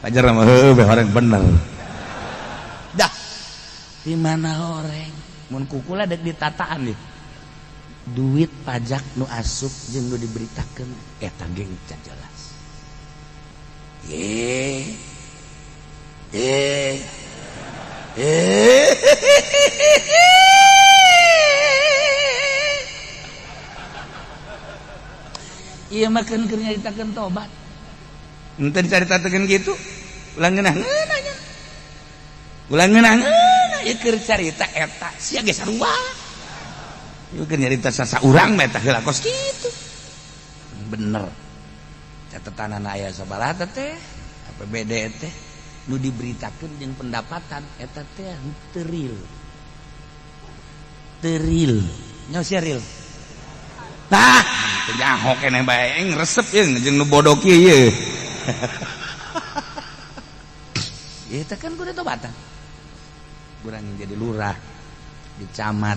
Pajar mah heuh orang bener. Dah. Di mana orang? Mun kukula dek ditataan deh. Duit pajak nu asup jeung nu diberitakeun eta ge can jelas. Iya makan keur nyaritakeun tobat. Ente dicaritakeun gitu. Ulang ngeunah ngeunah. Ulang ngeunah ngeunah ieu keur carita eta sia ge sarua. Ieu keur nyarita sasaurang mah eta heula kos kitu. Bener. Catetanana aya sabaraha teh? APBD teh nu diberitakeun jeung pendapatan eta teh teu real. Teu real. Nya sia real. Tah, teu nyaho keneh bae eng resep yeung jeung nu bodoh kieu ye. Eta kan kudu tobatan. Urang jadi lurah di camat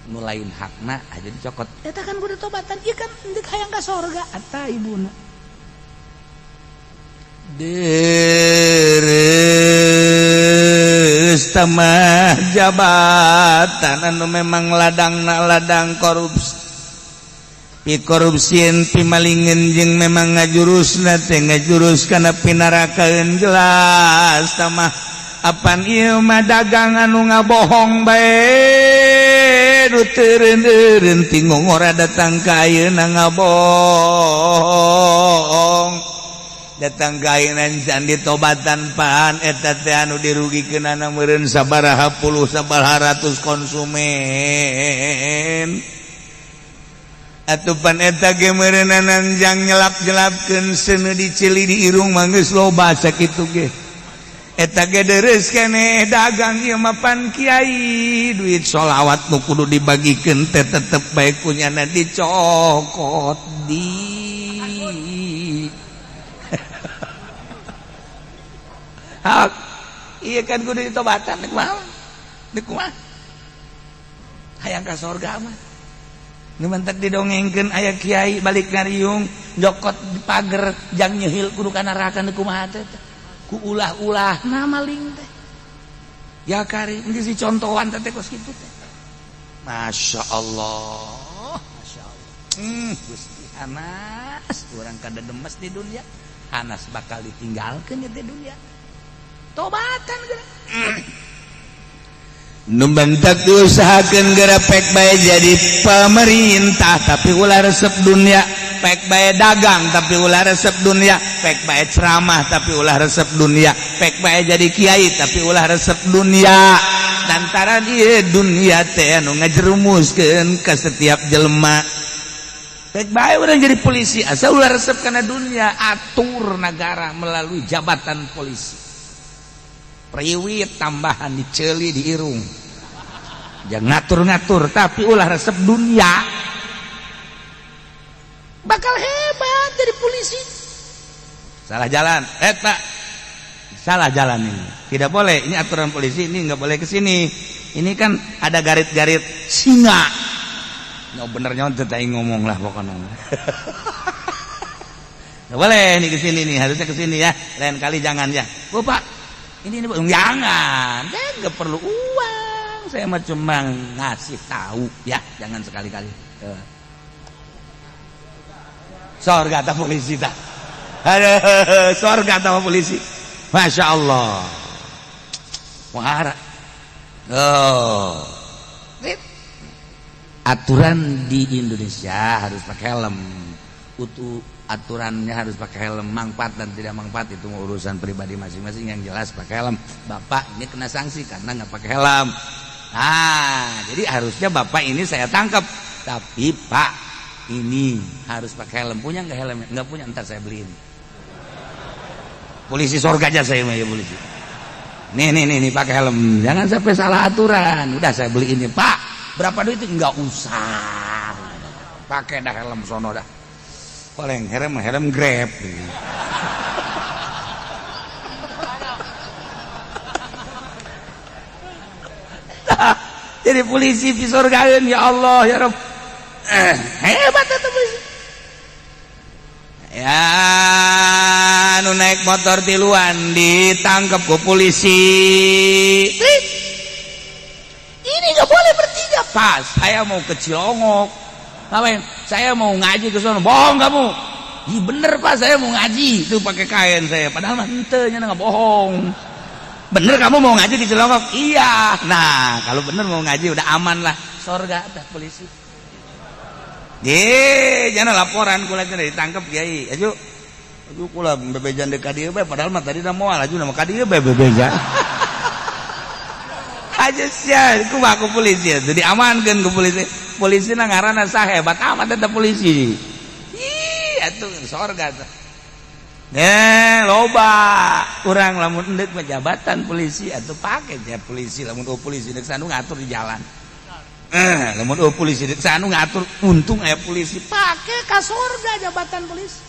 nu lain hakna aja dicokot. Eta kan kudu tobatan. Ieu kan deuk hayang ka sorga eta ibuna. Deres tamah jabatan anu memang ladang korupsi. Pi korupsieun pi malingeun jeung memang ngajurusna teh ngajurus kana pinarakaeun jelas tamah apan ieu mah dagang anu ngabohong bae nu teureun-teureun tinggung ora datang ka ayeuna ngabohong datang ka ayeuna can ditobatan pan eta teh anu dirugikeunana meureun sabaraha puluh sabaraha ratus konsumen. Atupan eta ge meureunna nanjang nyelap-nyelapkeun seuneu dicili di irung mah geus loba sakitu ge. Eta ge deres keneh dagang ieu mah pan kiai, duit sholawat nu kudu dibagikeun teh tetep bae kunyana dicokot di. Hak ieu kan kudu ditobatan deuk mah. Deuk mah. Hayang ka surga mah. Nu mentek didongengkeun aya kiai balik ngariung jokot di pager jang nyeuhil kudu kana neraka teh kumaha teh ku ulah-ulah na maling teh ya kari geus dicontohan teh kos kitu teh masyaallah Gusti Anas urang kada demes di dunia Anas bakal ditinggalkeun di dunia tobatan geura Numbantak diusahakeun geura pek bae jadi pemerintah tapi ulah resep dunia, pek bae dagang tapi ulah resep dunia, pek bae ceramah tapi ulah resep dunia, pek bae jadi kiai tapi ulah resep dunia. Lantaran ieu dunia teh anu ngajerumuskeun ka setiap jelema. Pek bae urang jadi polisi asal ulah resep kana dunia, atur negara melalui jabatan polisi. Priwit tambahan diceli di irung jangan ngatur-ngatur tapi ulah resep dunia bakal hebat jadi polisi. Salah jalan Pak, salah jalan ini tidak boleh, ini aturan polisi ini nggak boleh kesini, ini kan ada garit-garit singa nggak bener nyontet aing ngomong lah pokoknya nggak boleh ini kesini nih, harusnya kesini ya, lain kali jangan ya. Oh Pak ini jangan, saya nggak perlu uang, saya mah cuma ngasih tahu ya, jangan sekali-kali. Sorga atau polisi tak? Sorga atau polisi? Masya Allah. Wahara. Oh. Aturan di Indonesia harus pakai helm. Aturannya harus pakai helm, manfaat dan tidak manfaat itu urusan pribadi masing-masing, yang jelas pakai helm. Bapak ini kena sanksi karena nggak pakai helm. Nah, jadi harusnya bapak ini saya tangkap, tapi Pak ini harus pakai helm. Punya nggak helm? Nggak punya, ntar saya beliin. Polisi sorga aja saya mah ya polisi. Nih pakai helm, jangan sampai salah aturan. Udah saya beliin nih Pak. Berapa duit itu? Nggak usah. Pakai dah helm sono dah. Paling helm Grab. Jadi jadi polisi di surgaeun ya Allah ya Rabb. Hebat eta polisi. Ya anu naik motor tiluan ditangkap ku polisi. Ini nggak boleh bertiga. Pas saya mau ke Cilongok. Ngapain? Saya mau ngaji ke sana. Bohong kamu. Iya bener Pak, saya mau ngaji. Itu pakai kain saya. Padahal mah henteu nya nggak bohong. Bener kamu mau ngaji di Cilongok? Iya. Nah, kalau bener mau ngaji udah aman lah. Sorga dah polisi. Jangan laporan kula teh ditangkap Kiai. Ayo kula bebejan deuk ka dieu bae padahal mah tadi moal aju nama ka dieu bae bebejan. Aja sia ku aku polisi teh diamankeun ku polisi. Polisina ngaranna sahebat amat eta polisi. Ih atuh sorga teh. Loba urang lamun endek mah jabatan polisi atuh pake aja polisi lamun polisi deuk sanu ngatur di jalan. Lamun polisi deuk sanu ngatur untung aya polisi pake ka sorga jabatan polisi.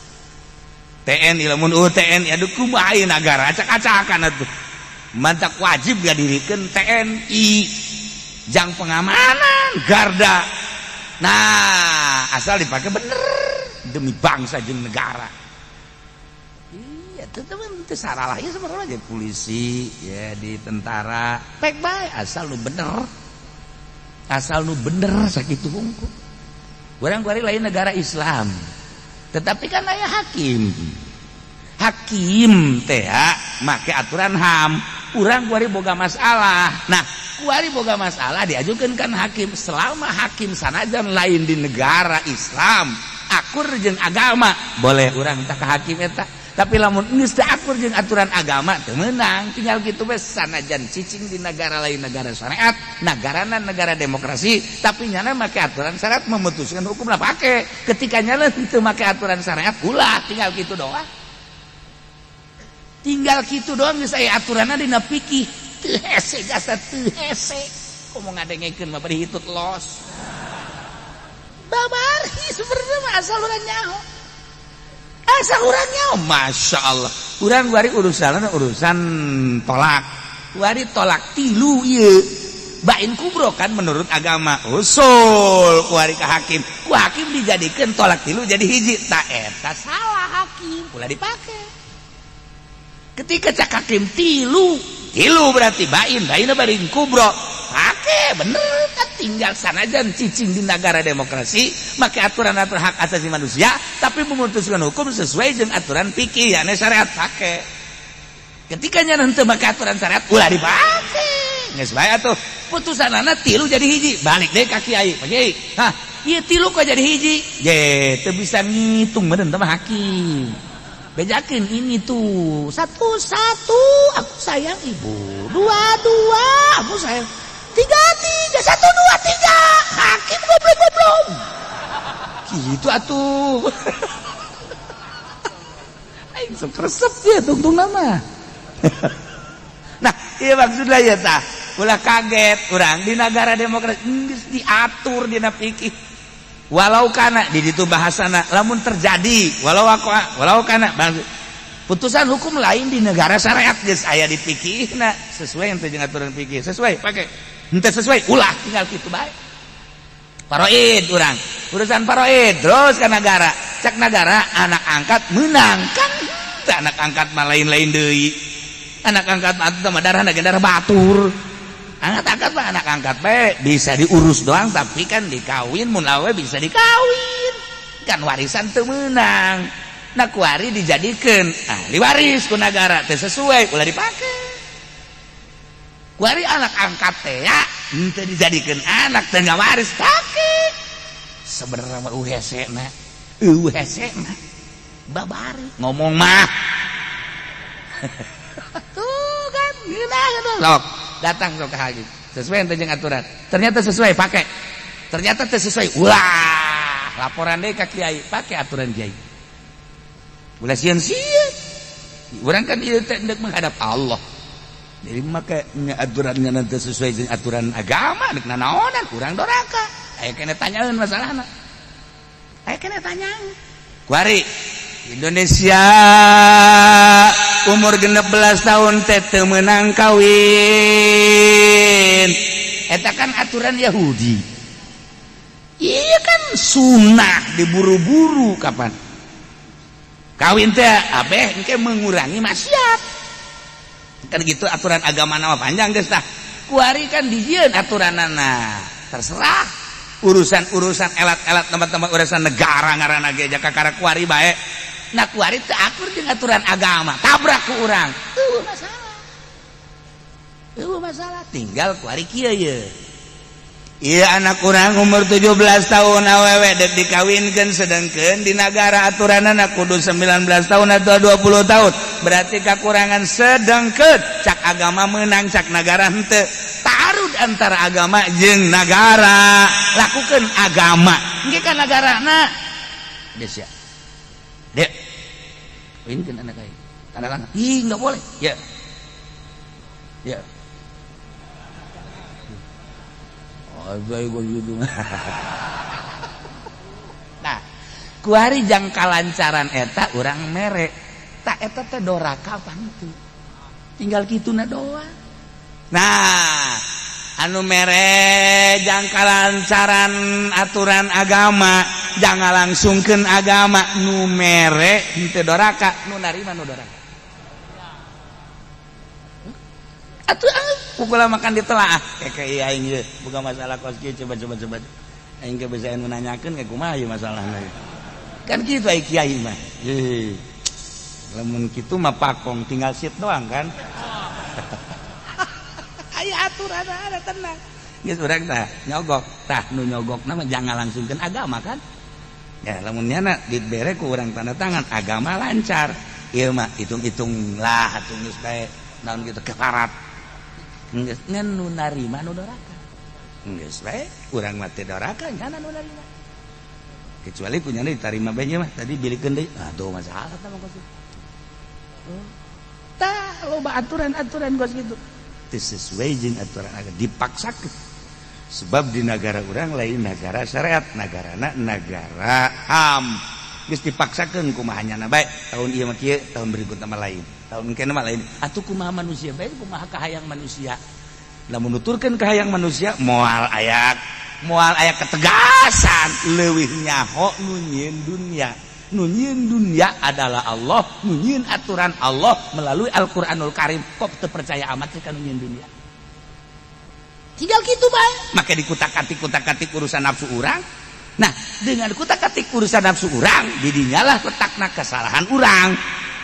TNI lamun TNI aduh kumaha ieu nagara acak-acakan atuh. Mantak wajib ngadirikeun TNI jang pengamanan garda. Nah, asal dipakai bener demi bangsa jeung negara. Iya, teman-teman teu salah ya sebenarnya polisi ya di tentara pek bae asal nu bener. Asal nu bener sakitu hungkul. Urang kuari lain negara Islam. Tetapi kan aya hakim. Hakim teh make aturan HAM. Urang kuari boga masalah. Nah, kuari boga masalah diajukeun kan hakim. Selama hakim sanajan lain di negara Islam, akur jeung agama, boleh urang minta ka hakim eta. Tapi lamun geus teu akur jeung aturan agama teu meunang, tinggal kitu we sanajan cicing di negara lain negara syariat, nagarana negara demokrasi, tapi nyana make aturan syariat memutuskan hukum lah pake. Ketika nyana teu make aturan syariat ulah tinggal kitu doang. Tinggal kitu doang geus aya aturanna dina fikih. Teu hese gasa teu hese. Komo ngadengekeun mah bari hitut los. Babari sebenarnya mah asal urang nyaho. Asal urang nyaho, Masya Allah. Urang bari urusan tolak. Bari tolak 3 ieu. Bain kubro kan menurut agama. Usul kuari ka hakim. Ku hakim dijadikeun tolak 3 jadi hiji. Ta eta salah hakim, ulah dipake. Ketika cak hakim 3 berarti bainna bari kubro. Pake bener kan tinggal sanajan cicing di negara demokrasi make aturan-aturan hak asasi manusia tapi memutuskan hukum sesuai jeung aturan fikih yakni syariat pake. Ketika nya henteu make aturan syariat ulah dipake. Geus bae atuh putusanana 3 jadi hiji balik deui ka kiai. Pak Kiai, hah ieu 3 kok jadi hiji? Ye teu bisa ngitung meureun teh hakim. Bejakeun ini tuh 1 aku sayang ibu, 2 aku sayang 3 1 2 3 hakim goblok gitu atuh. Aing sok resep ya tungtung nama. Nah iya maksudnya ya tah ulah kaget urang di negara demokrasi geus diatur dina fikih. Walau kana di ditu bahasana lamun terjadi walau kana putusan hukum lain di negara syariat geus aya di fikihna sesuai ente jeung aturan fikih sesuai pake henteu sesuai ulah tinggal kitu bae. Paroid urang urusan paroid terus ka negara cak negara anak angkat menang kan anak angkat mah lain-lain deui. Anak angkat mah darahna darah batur. Anak angkat mah anak angkat bae bisa diurus doang tapi kan dikawin mun awe bisa dikawin. Kan warisan teu meunang. Nah kuari dijadikeun ahli waris ku negara teu sesuai ulah dipake. Kuari anak angkat teh ya henteu dijadikeun anak teu ngawaris pake. Sebenarnya mah uhesena babari ngomong mah. Tuh kan gila sok datang sok ka hakim sesuai ente jeung aturan ternyata sesuai pakai ternyata teu sesuai ulah laporan deui ka kiai pake aturan kiai ulah sieun-sieun urang kan ieu teh hendak menghadap Allah jadi make aturannya teu sesuai jeung aturan agama deuk nanaonan urang doraka aya kene tanyaeun masalahna aya kene tanyaeun kuari Indonesia umur 16 tahun teh teu meunang kawin eta kan aturan Yahudi. Iya kan sunnah diburu-buru kapan kawin teh abeh engke mengurangi maksiat kan gitu aturan agama nama panjang geus tah kuari kan dijieun aturanana terserah urusan elat-elat tempat-tempat urusan negara ngaranna ge jakakara kuari bae nah kuari teu akur jeung aturan agama tabrak ku urang eueuh masalah tinggal kuari kieu ye iya anak urang umur 17 tahun awewe dek dikawinkeun sedengkeun di negara aturanana kudu 19 tahun atau 20 tahun berarti kakurangan sedengkeun cak agama menang cak negara henteu tarud antara agama jeung negara lakukeun agama engke ka nagarana des ya dek kawinkeun anak aing tanda tangan ih enggak boleh ya ya nah kuari jang kalancaran eta urang mere tak eta teh doraka pantu tinggal kituna doang nah anu mere jang kalancaran aturan agama jangan langsungkeun agama nu mere henteu doraka nu narima nu doraka atuh pukul makan ditelaah kayak aing ge bukan masalah kos kieu coba aing ge bisa nanyakeun kayak kumaha ieu masalahna kan kitu ai kiai mah lamun kitu mah pakong tinggal sit doang kan aya aturan ada tenang geus urang tah nyogok tah nu nyogokna mah jangan langsungkeun agama kan ya lamun nyana dibere ku urang tanda tangan agama lancar ieu mah hitung-hitung lah atuh geus bae naon kitu keparat geus nu narima nu doraka geus bae urang mah teh doraka nyana nu narima kecuali punyana ditarima bae mah tadi bilikeun deui aduh masalah tah mah kitu tah loba aturan-aturan kos kitu teu sesuai jeung aturan agama dipaksakeun sebab di negara urang lain negara syariat nagarana negara HAM geus dipaksakeun kumaha nyana bae tahun ieu mah kieu tahun berikutna mah lain tahun kena mah lain atuh kumaha manusia bae kumaha kahayang manusia lamun nuturkeun kahayang manusia moal aya ketegasan leuwih nyaho nu nyieun dunia adalah Allah nu nyieun aturan Allah melalui Al-Qur'anul Karim kok teu percaya amat sih kana nyieun dunia tinggal kitu bae make dikutak-katik urusan nafsu urang nah dengan kutak-katik urusan nafsu urang didinyalah letakna kesalahan urang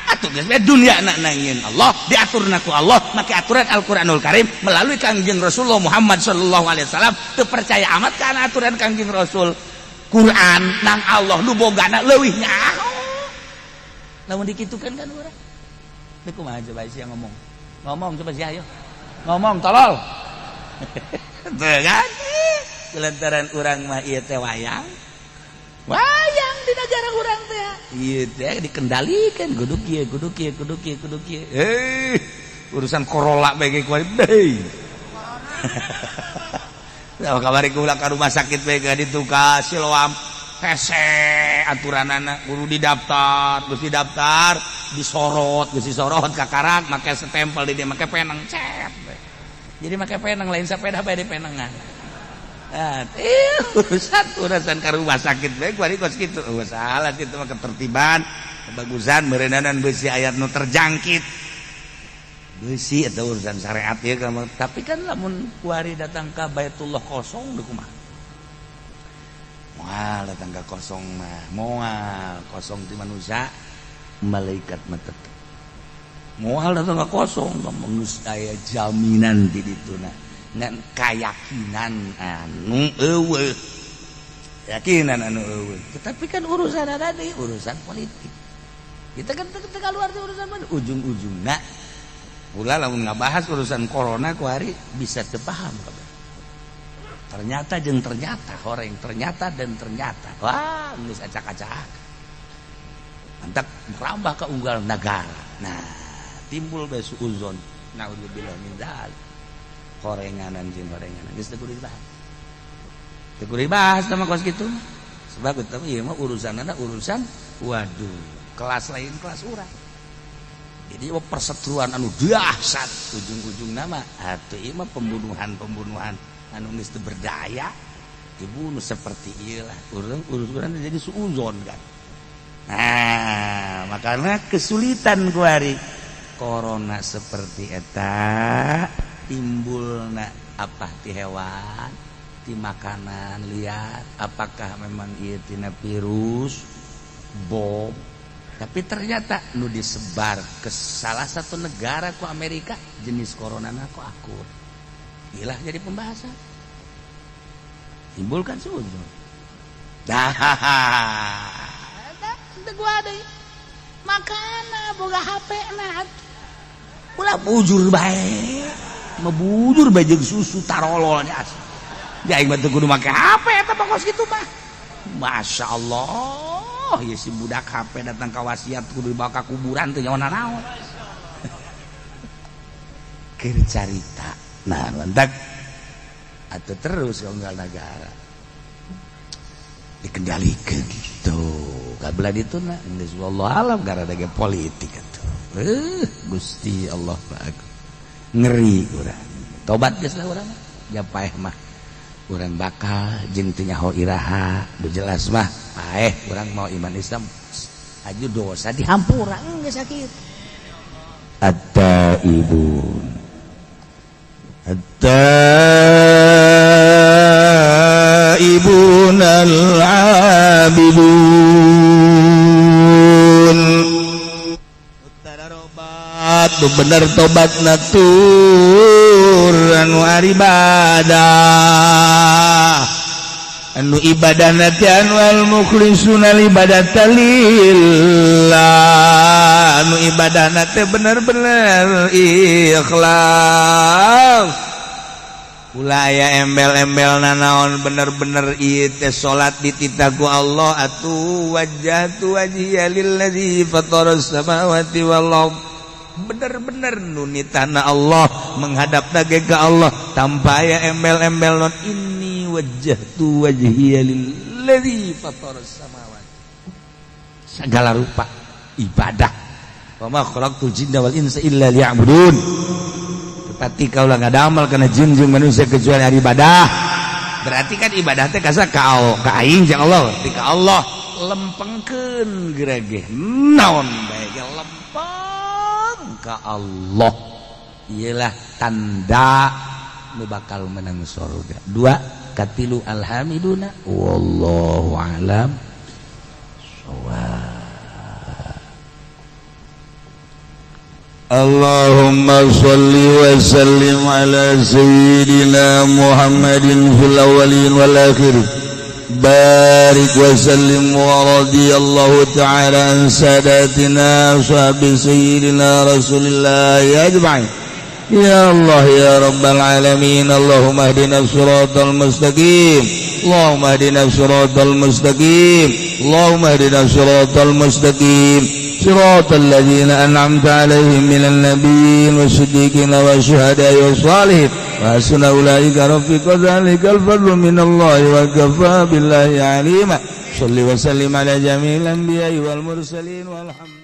atuh geus bae dunia nangieun Allah diaturna ku Allah make aturan Al-Qur'anul Karim melalui Kangjeng Rasulullah Muhammad sallallahu alaihi wasallam teu percaya amat kana aturan Kangjeng Rasul Quran nang Allah nu bogana leuwih nyaho lamun dikitukeun kan urang teu kumaha coba sia ngomong coba sia ayo ngomong tolol teu kan lantaran urang mah ieu teh wayang di negara urang teh ieu teh dikendalikeun kudu kieu urusan Corolla bae ge kuari deui nah kamari kula ka rumah sakit bae ka ditu ka Siloam hese aturanana kudu didaftar geus didaftar disorot ka karat make stempel di dieu make peneng cet jadi make peneng lain sepeda bae di penengan urusan ka rumah sakit bae kuari kos kitu salah kitu mah ketertiban kebagusan meureunana beusi aya nu terjangkit beusi eta urusan syariat ieu tapi kan lamun kuari datang ka Baitullah kosong deuk kumaha moal datang ka kosong mah moal kosong ti manusia malaikat mah tetep moal datang ka kosong geus aya jaminan di dituna ngan keyakinan anu eueuh yakinan anu eueuh tapi kan urusan tadi urusan politik kita kan teu luar urusan politik ujung-ujungna ulah lamun ngabahas urusan corona kuari bisa teu paham kabeh ternyata jeung ternyata horeng ternyata dan ternyata wah geus acak-acak mantap merambah ke unggal negara nah timbul bae suuzon naudzubillah min dzalik horenganan geus teu kudu dibahas sama kos kitu sebab tapi ieu mah urusanna urusan waduh kelas lain kelas urang jadi perseteruan anu dahsyat ujung-ujungna mah atuh ieu mah pembunuhan anu geus teu berdaya dibunuh seperti ieu lah urus-urusan jadi suuzon kan. Nah makanya kesulitan kuari corona seperti eta timbulna apa ti hewan ti makanan liar apakah memang ieu tina virus bom. Tapi ternyata nu disebar ke salah satu negara ku Amerika jenis corona ku akut. Iyalah jadi pembahasan. Timbulkan suuzon. Dah. Teu gua deui. Makana boga HP na. Ulah bujur bae. Mebujur bae jeung susu tarolol nya. Jadi mah teu kudu make HP eta pokos kitu mah. Masya Allah. Oh ya si budak HP datang ke wasiat kudu dibawa ke kuburan teh nyawana naon. Keur carita. Nah, mantak atuh terus onggal negara. Dikendalikeun tuh. Kabelah dituna geus wallahu alam gara ge politik atuh. Gusti Allah Pak. Ngeri urang. Tobat geus lah urang. Japaeh mah. Urang bakal jeung teu nyaho iraha, do jelas mah paeh urang mau iman Islam aju dosa dihampura geus sakit. At-taibun al-abidun tu bener tobat natur anu ibadah anu ibadah nati anu al mukhlisuna ibadatan lillah anu ibadah nati bener-bener ikhlas ulah aya embel-embel nanaon bener-bener ieu teh salat dititaku Allah atuh wajjahtu wajhiya lillazi fataras samawati wal ardh bener-bener nunitana Allah menghadap ke Allah tanpa aya embel-embel non inni wajjahtu wajhiya lillazi fataras samawati segala rupa ibadah wa ma khalaqtul jinna wal insa illa liya'budun tetapi kaulah ngadamal kana jin jeung manusia kecuali ari ibadah berarti kan ibadah teh kasa ka aing jeung Allah ti ka Allah lempengkeun gerege naon bae lempeng ka Allah ialah tanda nu bakal menang surga. 2 katilu alhamiduna wallahu alam shawab. Allahumma shalli wa sallim ala sayyidina Muhammadin fil awwalin wal akhirin barik wa sallim wa radiyallahu ta'ala an sadatina ashabi sayyidina rasulillah ajma'in ya Allah ya rabbal alamin Allahumma hdina siratal mustaqim Allahumma hdina siratal mustaqim Allahumma hdina siratal mustaqim siratal ladzina an'amta alaihim minan nabiyyin wasiddiqin wasyuhada'i wassalihin wa hasuna ulaika rafiqa dzalikal fadlu minallahi wa kafa billahi alima shalli wa sallim ala jami'il anbiya'i wal mursalin walhamdulillah.